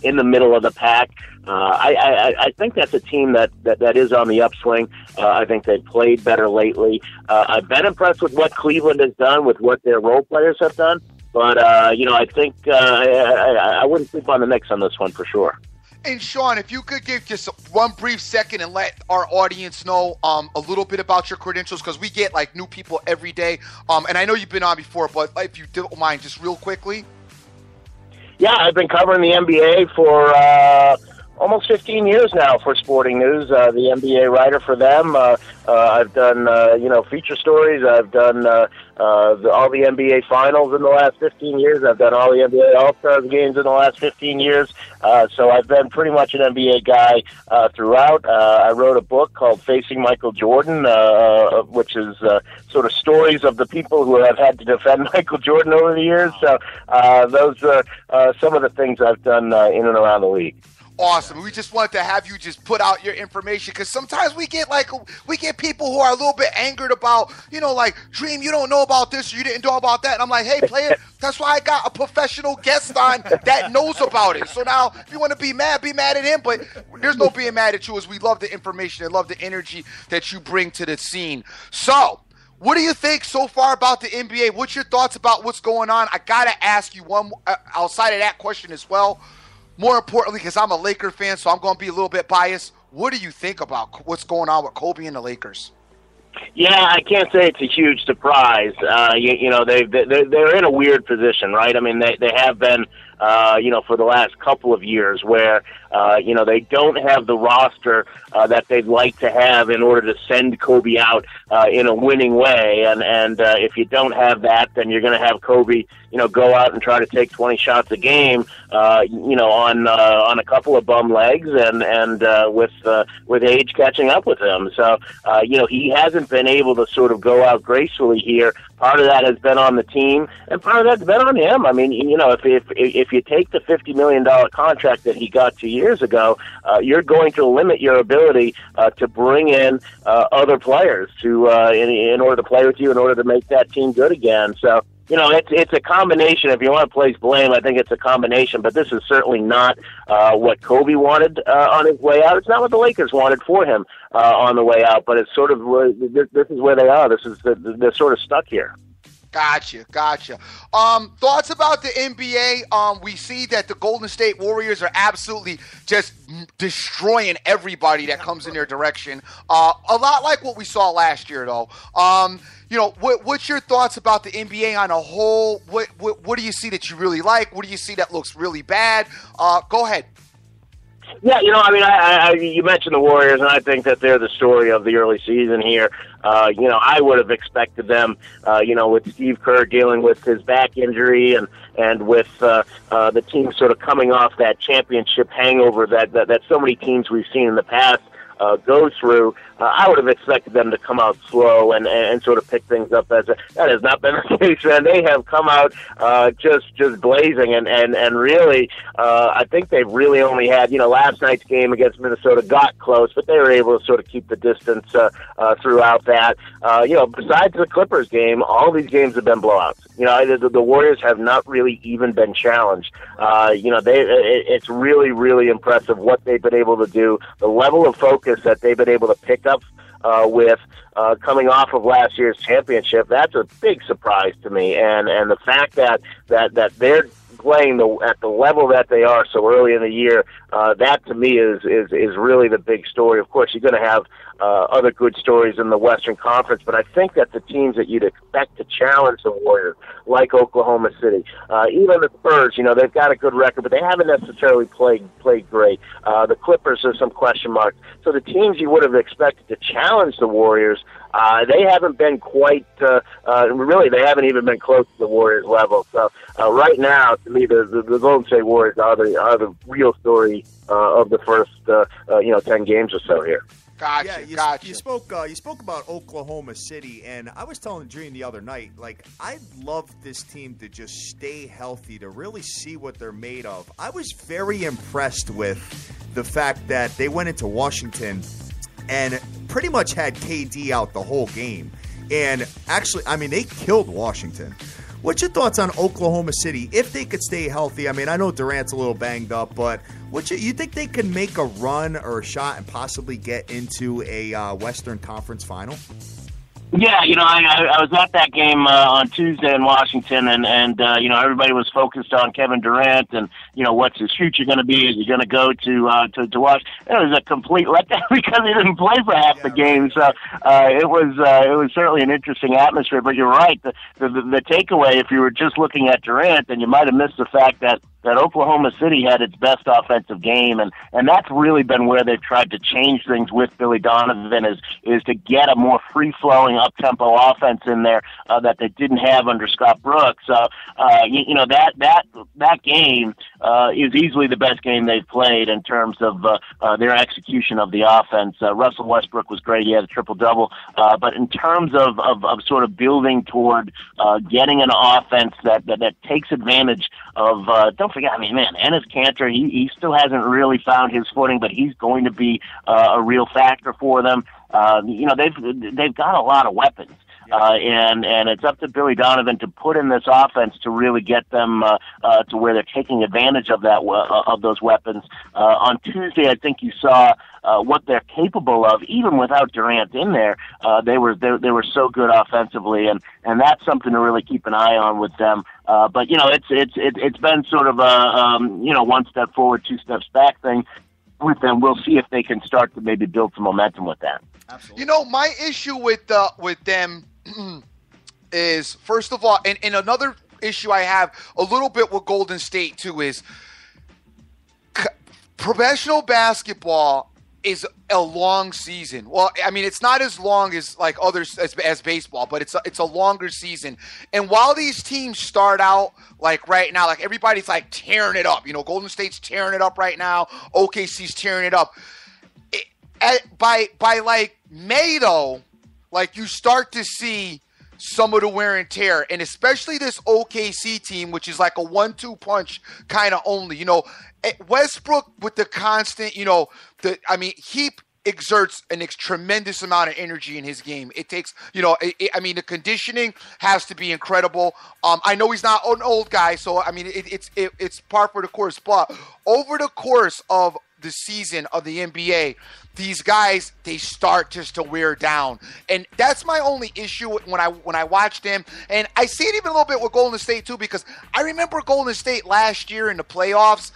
in the middle of the pack. I think that's a team that is on the upswing. I think they've played better lately. I've been impressed with what Cleveland has done, with what their role players have done. But, I think I wouldn't sleep on the Knicks on this one for sure. And, Sean, if you could give just one brief second and let our audience know a little bit about your credentials, because we get, new people every day. And I know you've been on before, but if you don't mind, just real quickly. Yeah, I've been covering the NBA for almost 15 years now for Sporting News, the NBA writer for them. I've done, feature stories. I've done all the NBA finals in the last 15 years. I've done all the NBA All-Stars games in the last 15 years. So I've been pretty much an NBA guy throughout. I wrote a book called Facing Michael Jordan, which is sort of stories of the people who have had to defend Michael Jordan over the years. So those are some of the things I've done in and around the league. Awesome. We just wanted to have you just put out your information, because sometimes we get people who are a little bit angered about, like, Dream, you don't know about this, or you didn't know about that. And I'm like, hey, player, that's why I got a professional guest on that knows about it. So now if you want to be mad at him, but there's no being mad at you, as we love the information and love the energy that you bring to the scene. So what do you think so far about the NBA? What's your thoughts about what's going on? I got to ask you one outside of that question as well. More importantly, because I'm a Laker fan, so I'm going to be a little bit biased. What do you think about what's going on with Kobe and the Lakers? Yeah, I can't say it's a huge surprise. They're in a weird position, right? I mean, they have been, for the last couple of years, where they don't have the roster that they'd like to have in order to send Kobe out in a winning way. And if you don't have that, then you're going to have Kobe, go out and try to take 20 shots a game, on a couple of bum legs, and with age catching up with him. So he hasn't been able to sort of go out gracefully here. Part of that has been on the team, and part of that's been on him. I mean, if you take the $50 million contract that he got 2 years ago, you're going to limit your ability to bring in other players to in order to play with you, in order to make that team good again. So, it's a combination. If you want to place blame, I think it's a combination, but this is certainly not what Kobe wanted on his way out. It's not what the Lakers wanted for him on the way out, but it's sort of this is where they are. They're sort of stuck here. Gotcha. Thoughts about the NBA? We see that the Golden State Warriors are absolutely just destroying everybody that comes in their direction. A lot like what we saw last year, though. What's your thoughts about the NBA on a whole? What do you see that you really like? What do you see that looks really bad? Go ahead. Yeah, you mentioned the Warriors, and I think that they're the story of the early season here. I would have expected them, with Steve Kerr dealing with his back injury and with the team sort of coming off that championship hangover that so many teams we've seen in the past go through. I would have expected them to come out slow and sort of pick things up. That has not been the case, man. They have come out just blazing, and really, I think they've really only had, last night's game against Minnesota got close, but they were able to sort of keep the distance throughout that. Besides the Clippers game, all these games have been blowouts. The Warriors have not really even been challenged. It's really, really impressive what they've been able to do, the level of focus that they've been able to pick up with coming off of last year's championship. That's a big surprise to me, and the fact that they're playing at the level that they are so early in the year, that to me is really the big story. Of course, you're going to have other good stories in the Western Conference, but I think that the teams that you'd expect to challenge the Warriors, like Oklahoma City, even the Spurs, they've got a good record, but they haven't necessarily played great. The Clippers, there's some question marks. So the teams you would have expected to challenge the Warriors, they haven't been quite, really, they haven't even been close to the Warriors level. So right now, to me, the Golden State Warriors are the real story of the first, 10 games or so here. Gotcha. You spoke about Oklahoma City, and I was telling Dream the other night, I'd love this team to just stay healthy, to really see what they're made of. I was very impressed with the fact that they went into Washington and pretty much had KD out the whole game. And actually, they killed Washington. What's your thoughts on Oklahoma City, if they could stay healthy? I know Durant's a little banged up, but you think they can make a run or a shot and possibly get into a Western Conference final? Yeah, I was at that game on Tuesday in Washington, and everybody was focused on Kevin Durant and what's his future going to be? Is he going to go to watch? It was a complete letdown because he didn't play for half the game. So it was certainly an interesting atmosphere. But you're right. The takeaway, if you were just looking at Durant, then you might have missed the fact that Oklahoma City had its best offensive game, and that's really been where they've tried to change things with Billy Donovan is to get a more free-flowing, up-tempo offense in there that they didn't have under Scott Brooks. So, that game is easily the best game they've played in terms of their execution of the offense. Russell Westbrook was great. He had a triple-double. But in terms of sort of building toward getting an offense that takes advantage of, don't forget, I mean, man, Enes Kanter, he still hasn't really found his footing, but he's going to be a real factor for them. They've got a lot of weapons. And it's up to Billy Donovan to put in this offense to really get them to where they're taking advantage of of those weapons. On Tuesday, I think you saw what they're capable of, even without Durant in there. They were so good offensively, and that's something to really keep an eye on with them. But it's been sort of a one step forward, two steps back thing with them. We'll see if they can start to maybe build some momentum with that. Absolutely. My issue with them is, first of all, and another issue I have a little bit with Golden State too is professional basketball is a long season. Well, I mean, it's not as long as like others as baseball, but it's a longer season. And while these teams start out like right now, like everybody's like tearing it up. Golden State's tearing it up right now. OKC's tearing it up. By like May though, like you start to see some of the wear and tear, and especially this OKC team, which is like a 1-2 punch kind of only. Westbrook with the constant, he exerts a tremendous amount of energy in his game. It takes, the conditioning has to be incredible. I know he's not an old guy, so I mean, it's par for the course. But over the course of the season of the NBA, these guys, they start just to wear down. And that's my only issue when I watch them. And I see it even a little bit with Golden State too, because I remember Golden State last year in the playoffs,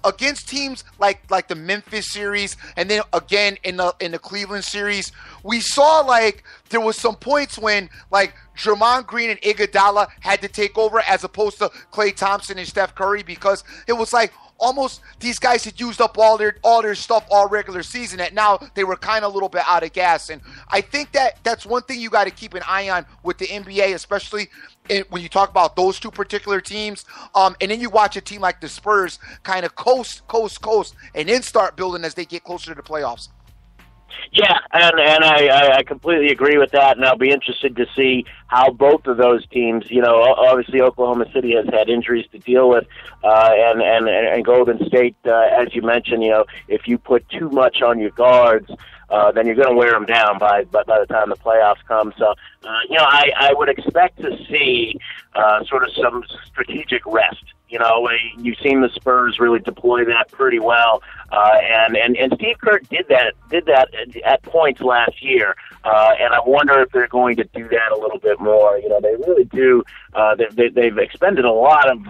against teams like the Memphis series, and then again in the Cleveland series, we saw like there was some points when like Draymond Green and Iguodala had to take over as opposed to Klay Thompson and Steph Curry, because it was like almost these guys had used up all their stuff all regular season, and now they were kind of a little bit out of gas. And I think that's one thing you got to keep an eye on with the NBA, especially when you talk about those two particular teams. And then you watch a team like the Spurs kind of coast, and then start building as they get closer to the playoffs. Yeah, and I completely agree with that, and I'll be interested to see how both of those teams, obviously Oklahoma City has had injuries to deal with, and Golden State, as you mentioned, if you put too much on your guards, then you're going to wear them down by the time the playoffs come. So, I would expect to see sort of some strategic rest. You've seen the Spurs really deploy that pretty well, and Steve Kerr did that at points last year, and I wonder if they're going to do that a little bit more. They really do. They've expended a lot of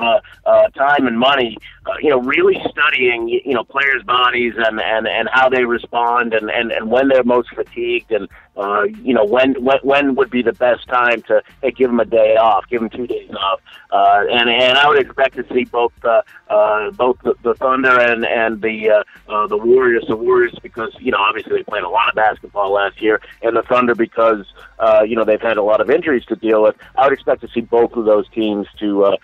time and money, really studying players' bodies and how they respond and when they're most fatigued, and when would be the best time to give them a day off, give them 2 days off, and I would expect to see both the Thunder and the Warriors. The Warriors because obviously they played a lot of basketball last year, and the Thunder because they've had a lot of injuries to deal with. I would expect to see both of those teams to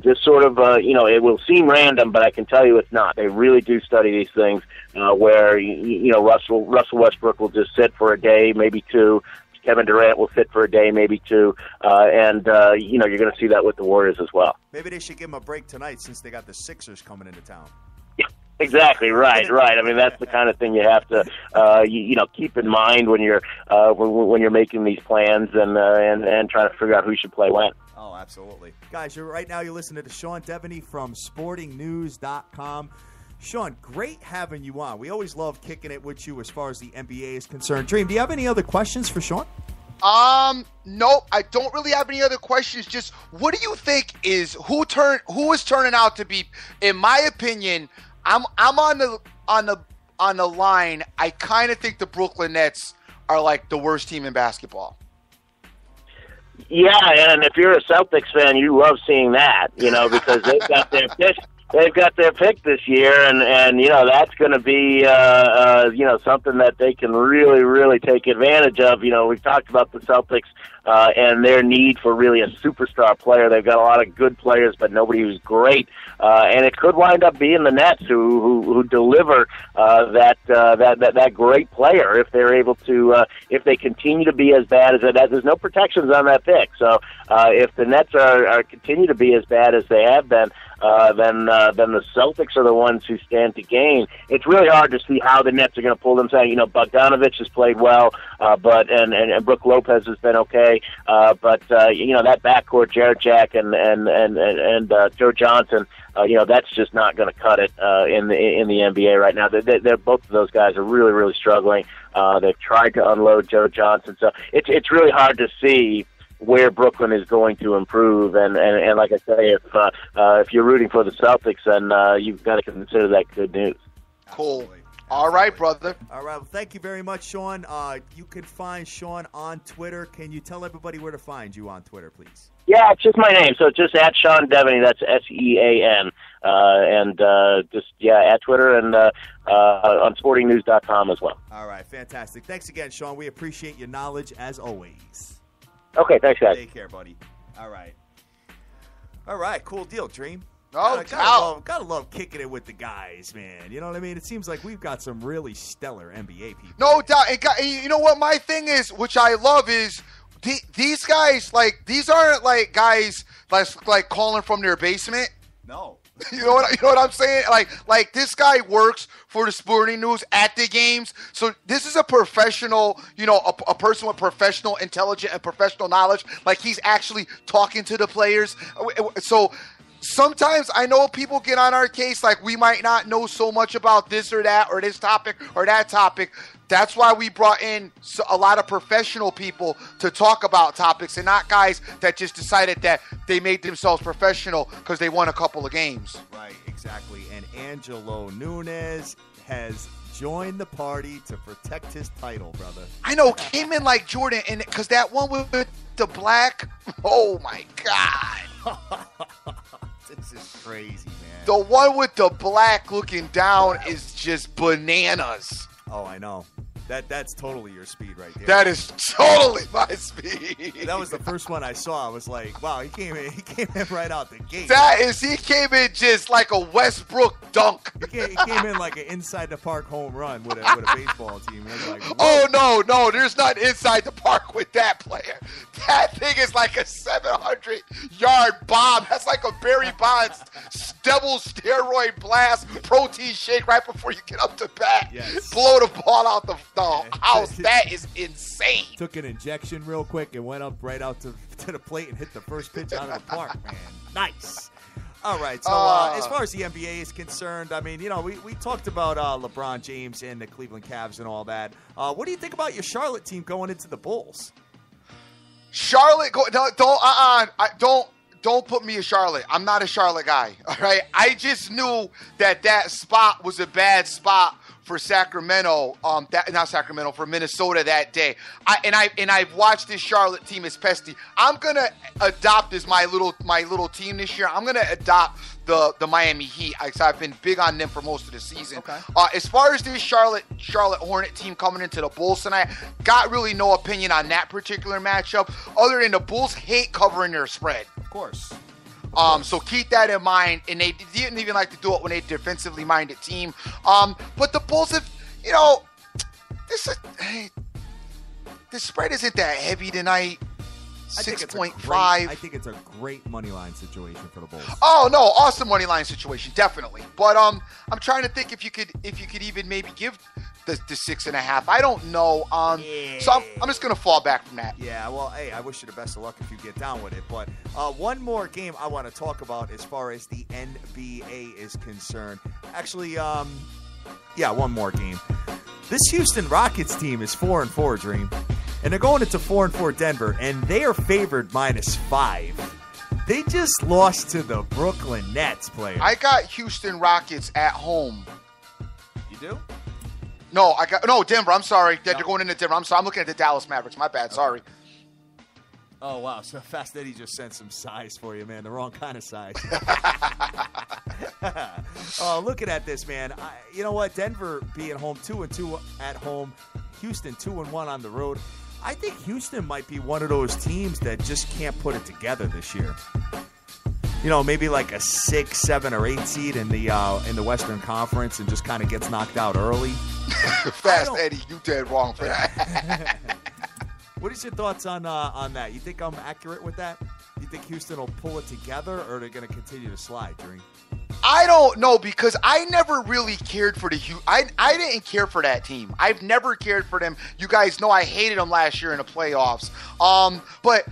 just sort of it will seem random, but I can tell you it's not. They really do study these things where Russell Westbrook will just sit for a day, maybe two. Kevin Durant will sit for a day, maybe two, and you're going to see that with the Warriors as well. Maybe they should give them a break tonight since they got the Sixers coming into town. Yeah, exactly. Right. I mean, that's the kind of thing you have to keep in mind when you're making these plans and trying to figure out who should play when. Oh, absolutely. Guys, right now you're listening to Sean Devaney from SportingNews.com. Sean, great having you on. We always love kicking it with you as far as the NBA is concerned. Dream, do you have any other questions for Sean? Nope. I don't really have any other questions. Just what do you think is who is turning out to be? In my opinion, I'm on the line. I kind of think the Brooklyn Nets are like the worst team in basketball. Yeah, and if you're a Celtics fan, you love seeing that, because they've got their pick. They've got their pick this year, and that's going to be something that they can really, really take advantage of. We've talked about the Celtics and their need for really a superstar player. They've got a lot of good players, but nobody who's great, and it could wind up being the Nets who deliver that great player if they're able to if they continue to be as bad as that. There's no protections on that pick, so if the Nets are continue to be as bad as they have been. Then the Celtics are the ones who stand to gain. It's really hard to see how the Nets are going to pull themselves. Bogdanovich has played well, but Brook Lopez has been okay. But that backcourt, Jared Jack and Joe Johnson, that's just not going to cut it in the NBA right now. They're both of those guys are really, really struggling. They've tried to unload Joe Johnson, so it's really hard to see where Brooklyn is going to improve, and like I say, if you're rooting for the Celtics, then you've got to consider that good news. Cool. Absolutely. All right, brother. All right. Well, thank you very much, Sean. You can find Sean on Twitter. Can you tell everybody where to find you on Twitter, please? Yeah, it's just my name, so it's just at Sean Devaney. That's SEAN, and at Twitter and on SportingNews.com as well. All right, fantastic. Thanks again, Sean. We appreciate your knowledge as always. Okay, thanks, guys. Take care, buddy. All right, cool deal, Dream. Oh, gotta love kicking it with the guys, man. You know what I mean? It seems like we've got some really stellar NBA people. No doubt. You know what my thing is, which I love, is these guys, these aren't like guys like calling from their basement. No. You know what I'm saying? Like this guy works for the Sporting News at the games. So this is a professional, a person with professional intelligence and professional knowledge. Like he's actually talking to the players. So sometimes I know people get on our case like we might not know so much about this or that or this topic or that topic. That's why we brought in a lot of professional people to talk about topics and not guys that just decided that they made themselves professional because they won a couple of games. Right, exactly. And Angelo Nunes has joined the party to protect his title, brother. I know, came in like Jordan, and because that one with the black, oh my God. This is crazy, man. The one with the black looking down is just bananas. Oh, I know. That's totally your speed right there. That is totally my speed. That was the first one I saw. I was like, wow, he came in right out the gate. He came in just like a Westbrook dunk. He came in like an inside the park home run with a baseball team. Like, oh no, there's not inside the park with that player. That thing is like a 700-yard bomb. That's like a Barry Bonds double steroid blast protein shake right before you get up to bat. Yes. Blow the ball out the house. That is insane. Took an injection real quick and went up right out to the plate and hit the first pitch out of the park, man. Nice. All right, so as far as the NBA is concerned, I mean, we talked about LeBron James and the Cleveland Cavs and all that. What do you think about your Charlotte team going into the Bulls? Charlotte, don't put me in Charlotte. I'm not a Charlotte guy. All right, I just knew that spot was a bad spot for Sacramento. For Minnesota that day. I've watched this Charlotte team as pesty. I'm gonna adopt as my little team this year. I'm gonna adopt the Miami Heat. I've been big on them for most of the season. Okay. As far as this Charlotte Hornet team coming into the Bulls tonight, got really no opinion on that particular matchup, other than the Bulls hate covering their spread. Of course. So keep that in mind, and they didn't even like to do it when they defensively minded team. But the Bulls have, the spread isn't that heavy tonight. 6.5. I think it's a great money line situation for the Bulls. Oh no, awesome money line situation, definitely. But I'm trying to think if you could even maybe give the 6.5. I don't know. So I'm just gonna fall back from that. Yeah. Well, hey, I wish you the best of luck if you get down with it. But one more game I want to talk about as far as the NBA is concerned. Actually, one more game. This Houston Rockets team is 4-4, Dream. and they're going into 4-4 Denver, and they are favored -5. They just lost to the Brooklyn Nets, player. I got Houston Rockets at home. You do? No, Denver. I'm sorry. They're going into Denver. I'm sorry. I'm looking at the Dallas Mavericks. My bad. Sorry. Oh, wow. So Fast Eddie just sent some size for you, man. The wrong kind of size. Oh, looking at this, man. You know what? Denver being home 2-2 at home. Houston 2-1 on the road. I think Houston might be one of those teams that just can't put it together this year. You know, maybe like a 6, 7, or 8 seed in the Western Conference and just kind of gets knocked out early. Fast Eddie, you dead wrong for that. What is your thoughts on that? You think I'm accurate with that? You think Houston will pull it together, or are they going to continue to slide, Dream? I don't know, because I never really cared for I didn't care for that team. I've never cared for them. You guys know I hated them last year in the playoffs. But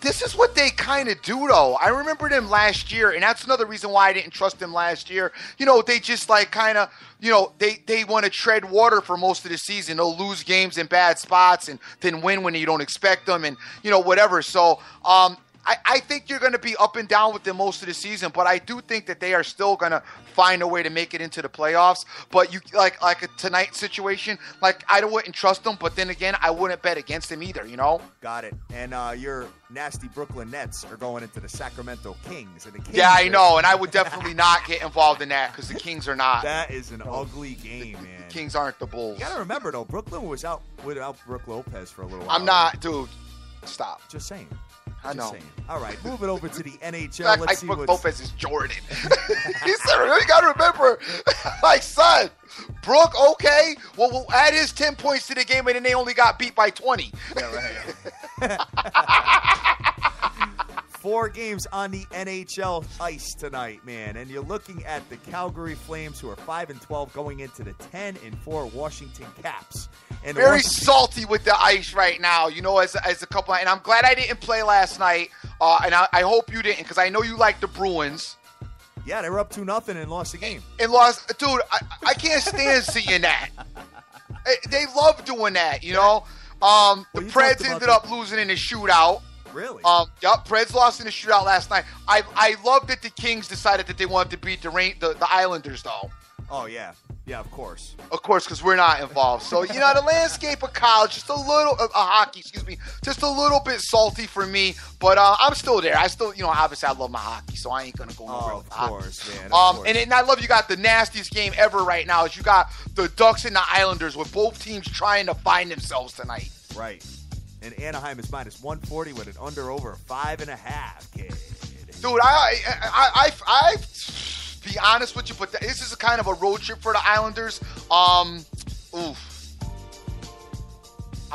this is what they kind of do, though. I remember them last year, and that's another reason why I didn't trust them last year. You know, they just like kind of, you know, they want to tread water for most of the season. They'll lose games in bad spots and then win when you don't expect them, and, you know, whatever. So, I think you're going to be up and down with them most of the season, but I do think that they are still going to find a way to make it into the playoffs. But you like a tonight situation, like I wouldn't trust them, but then again, I wouldn't bet against them either, you know? Got it. And your nasty Brooklyn Nets are going into the Sacramento Kings. And the Kings I know, and I would definitely not get involved in that because the Kings are not. That is an ugly game, man. The Kings aren't the Bulls. You got to remember, though, Brooklyn was out without Brook Lopez for a little while. I'm not, dude. Stop. Just saying. I know. Saying. All right, moving over to the NHL. Let's see Brook Lopez is Jordan. You got to remember, like, son, Brook, okay. Well, we'll add his 10 points to the game, and then they only got beat by 20. Yeah, right. 4 games on the NHL ice tonight, man. And you're looking at the Calgary Flames, who are 5-12, going into the 10-4 Washington Caps. And very salty with the ice right now, you know, as a couple. And I'm glad I didn't play last night, and I hope you didn't, because I know you like the Bruins. Yeah, they were up 2-0 and lost the game. And lost, dude. I can't stand seeing that. They love doing that, you know. The Preds ended up losing in the shootout. Really? Yep. Preds lost in the shootout last night. I love that the Kings decided that they wanted to beat the Islanders, though. Oh yeah. Yeah, of course. Of course, because we're not involved. So, you know, the landscape of college, just a little, hockey, just a little bit salty for me. But I'm still there. I still, you know, obviously I love my hockey, so I ain't going to go nowhere with hockey. Of course, man. Of course. And I love you got the nastiest game ever right now is you got the Ducks and the Islanders with both teams trying to find themselves tonight. Right. And Anaheim is -140 with an under-over 5.5, kid. Dude, I be honest with you, but this is a kind of a road trip for the Islanders. I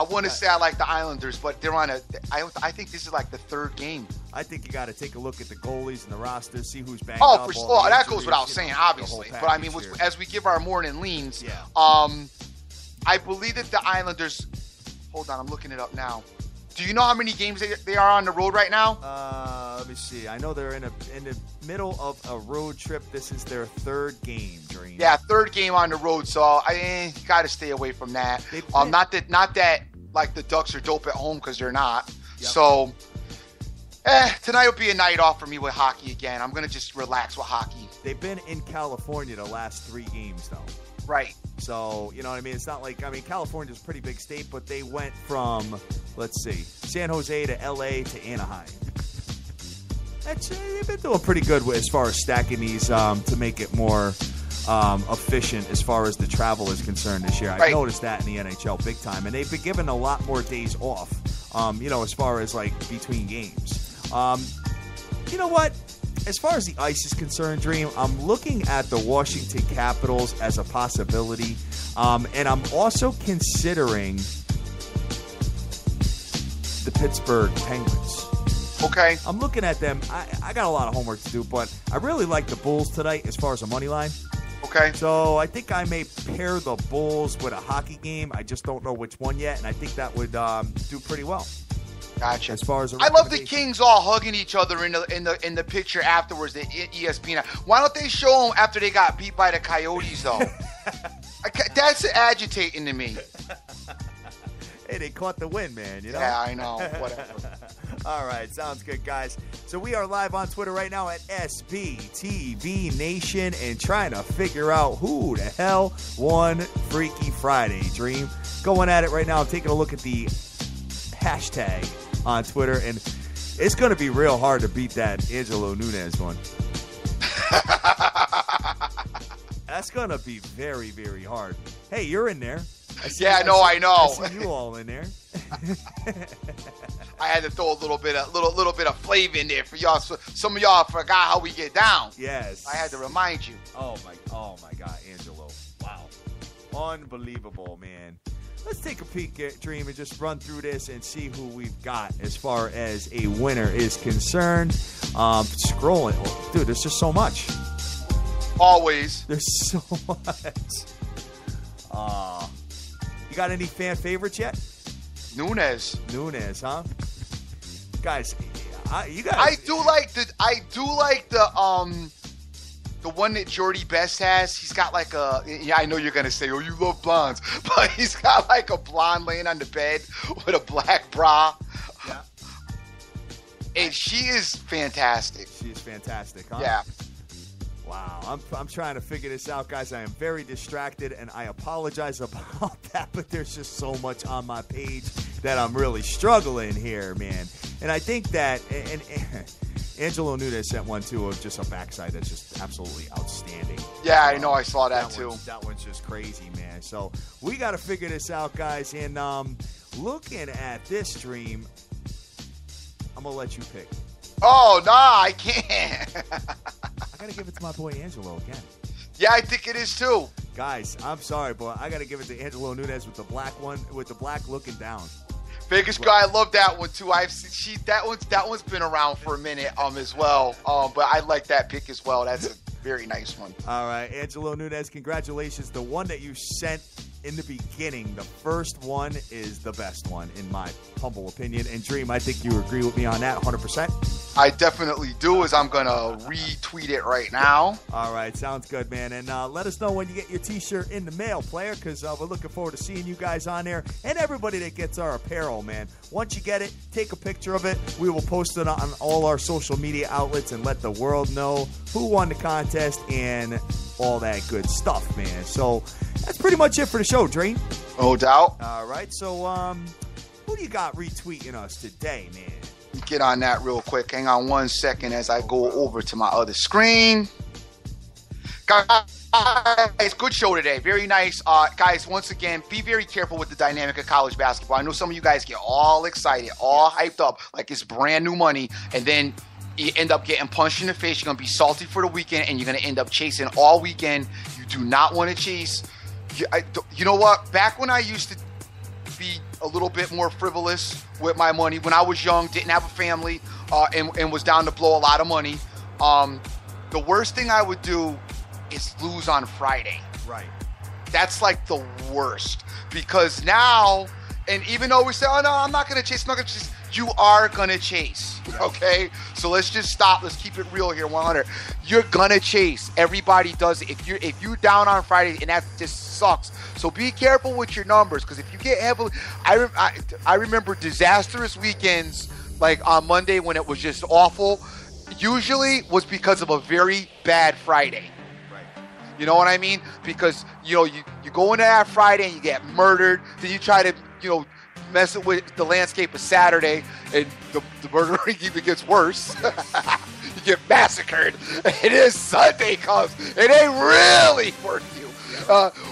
want to say I like the Islanders, but they're on I think this is like the 3rd game. I think you got to take a look at the goalies and the roster, see who's banged up. Oh, for sure. That goes without saying, obviously. But I mean, as we give our morning leans, I believe that the Islanders. Hold on, I'm looking it up now. Do you know how many games they are on the road right now? Let me see. I know they're in the middle of a road trip. This is their 3rd game, Dream. Yeah, 3rd game on the road. So I got to stay away from that. Not that like the Ducks are dope at home, because they're not. Yep. So tonight will be a night off for me with hockey again. I'm gonna just relax with hockey. They've been in California the last 3 games though. Right. So, you know what I mean? It's not like, I mean, California's a pretty big state, but they went from, let's see, San Jose to L.A. to Anaheim. They've been doing pretty good as far as stacking these to make it more efficient as far as the travel is concerned this year. I noticed that in the NHL big time. And they've been given a lot more days off, you know, as far as, like, between games. You know what? As far as the ice is concerned, Dream, I'm looking at the Washington Capitals as a possibility, and I'm also considering the Pittsburgh Penguins. Okay. I'm looking at them. I got a lot of homework to do, but I really like the Bulls tonight as far as a money line. Okay. So I think I may pair the Bulls with a hockey game. I just don't know which one yet, and I think that would do pretty well. Gotcha. As far as I love the Kings all hugging each other in the picture afterwards. The ESPN. Why don't they show them after they got beat by the Coyotes though? That's agitating to me. Hey, they caught the win, man. You know? Yeah, I know. Whatever. All right, sounds good, guys. So we are live on Twitter right now at SBTV Nation and trying to figure out who the hell won Freaky Friday. Dream, going at it right now. I'm taking a look at the hashtag on Twitter, and it's going to be real hard to beat that Angelo Nunes one. That's going to be very, very hard. Hey, you're in there. I know. I see you all in there. I had to throw a little bit of flavor in there for y'all. So some of y'all forgot how we get down. Yes. I had to remind you. Oh my God, Angelo. Wow. Unbelievable, man. Let's take a peek at Dream and just run through this and see who we've got as far as a winner is concerned. Scrolling. Oh, dude, there's just so much. Always. There's so much. You got any fan favorites yet? Nunes, huh? Guys, you guys. I do like the one that Jordy Best has. He's got like a, yeah, I know you're gonna say, oh, you love blondes, but he's got like a blonde laying on the bed with a black bra. Yeah. And she is fantastic. She is fantastic, huh? Yeah. Wow, I'm trying to figure this out, guys. I am very distracted, and I apologize about that, but there's just so much on my page that I'm really struggling here, man. And I think that and Angelo Nunes sent one, too, of just a backside that's just absolutely outstanding. Yeah, I know. I saw that too. That one's just crazy, man. So we got to figure this out, guys. And looking at this stream, I'm going to let you pick. Oh, nah, I can't. I got to give it to my boy Angelo again. Yeah, I think it is too. Guys, I'm sorry, but I got to give it to Angelo Nunes with the black one, with the black looking down. Vegas guy, I love that one too. That one's been around for a minute as well. But I like that pick as well. That's a very nice one. All right, Angelo Nunes, congratulations. The one that you sent in the beginning, the first one is the best one in my humble opinion. And Dream, I think you agree with me on that 100%. I definitely do, as I'm going to retweet it right now. All right, sounds good, man. And let us know when you get your T-shirt in the mail, player, because we're looking forward to seeing you guys on there and everybody that gets our apparel, man. Once you get it, take a picture of it. We will post it on all our social media outlets and let the world know who won the contest and all that good stuff, man. So that's pretty much it for the show, Dream. No doubt. All right, so who do you got retweeting us today, man? Get on that real quick. Hang on 1 second as I go over to my other screen. Guys, good show today. Very nice. Guys, once again, be very careful with the dynamic of college basketball. I know some of you guys get all excited, all hyped up, like it's brand new money, and then you end up getting punched in the face. You're going to be salty for the weekend, and you're going to end up chasing all weekend. You do not want to chase. You know what? Back when I used to be a little bit more frivolous with my money, when I was young, didn't have a family, and was down to blow a lot of money, the worst thing I would do is lose on Friday. Right. That's like the worst, because now, and even though we say, oh no, I'm not going to chase, you are going to chase, okay? So let's just stop. Let's keep it real here, 100. You're going to chase. Everybody does it. If you're down on Friday, and that just sucks. So be careful with your numbers, because if you get heavily, I remember disastrous weekends, like on Monday when it was just awful, usually was because of a very bad Friday. Right. You know what I mean? Because, you go into that Friday and you get murdered, then you try to, mess it with the landscape of Saturday, and the murdering even gets worse. You get massacred. It is Sunday comes. It ain't really worth you.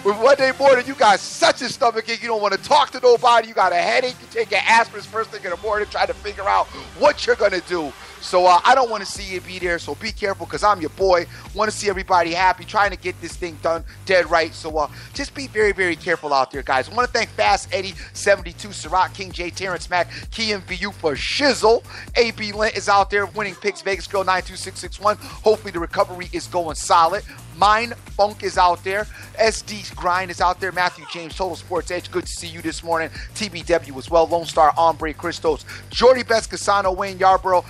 With Monday morning, you got such a stomachache, you don't want to talk to nobody, you got a headache, you take your aspirin first thing in the morning, try to figure out what you're going to do. So I don't want to see you be there, so be careful, because I'm your boy. Want to see everybody happy, trying to get this thing done dead right. So just be very, very careful out there, guys. I want to thank Fast Eddie 72, Ciroc, King J, Terrence Mack, Key MVU for Shizzle. AB Lent is out there winning picks, Vegas Girl 92661. Hopefully the recovery is going solid. Mind Funk is out there. SD Grind is out there. Matthew James, Total Sports Edge. Good to see you this morning. TBW as well. Lone Star, Ombre, Christos, Jordy Best, Casano, Wayne Yarborough.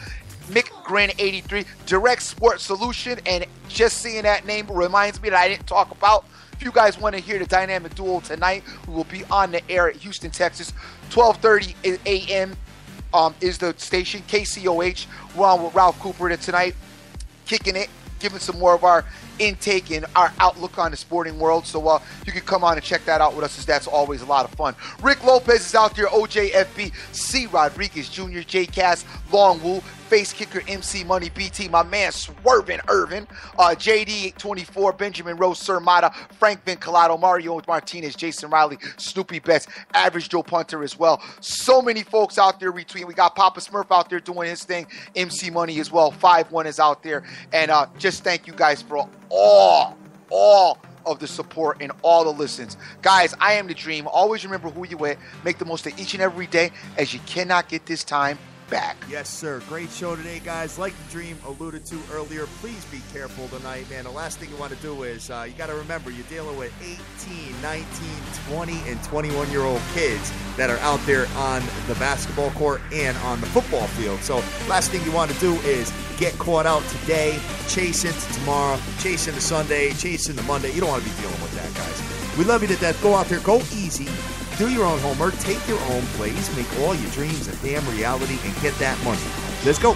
McGrin83, Direct Sports Solution, and just seeing that name reminds me that I didn't talk about. If you guys want to hear the dynamic duo tonight, we will be on the air at Houston, Texas, 12:30 a.m. Is the station, KCOH. We're on with Ralph Cooper tonight, kicking it, giving some more of our intake and our outlook on the sporting world. So you can come on and check that out with us, as that's always a lot of fun. Rick Lopez is out there, OJFB, C. Rodriguez Jr., J. Long Woo, Face Kicker, MC Money, BT, my man Swervin' Irvin, JD24, Benjamin Rose, Sir Mata, Frank Vincalato, Mario Martinez, Jason Riley, Snoopy Betts, Average Joe Punter as well. So many folks out there retweeting. We got Papa Smurf out there doing his thing, MC Money as well, 5-1 is out there. And just thank you guys for all of the support and all the listens. Guys, I am the Dream. Always remember who you with. Make the most of each and every day, as you cannot get this time back. Yes, sir. Great show today, guys. Like the Dream alluded to earlier, please be careful tonight, man. The last thing you want to do is you got to remember you're dealing with 18, 19, 20, and 21-year-old kids that are out there on the basketball court and on the football field. So last thing you want to do is get caught out today, chase into tomorrow, chase into Sunday, chase into Monday. You don't want to be dealing with that, guys. We love you to death. Go out there, go easy. Do your own homework, take your own plays, make all your dreams a damn reality, and get that money. Let's go.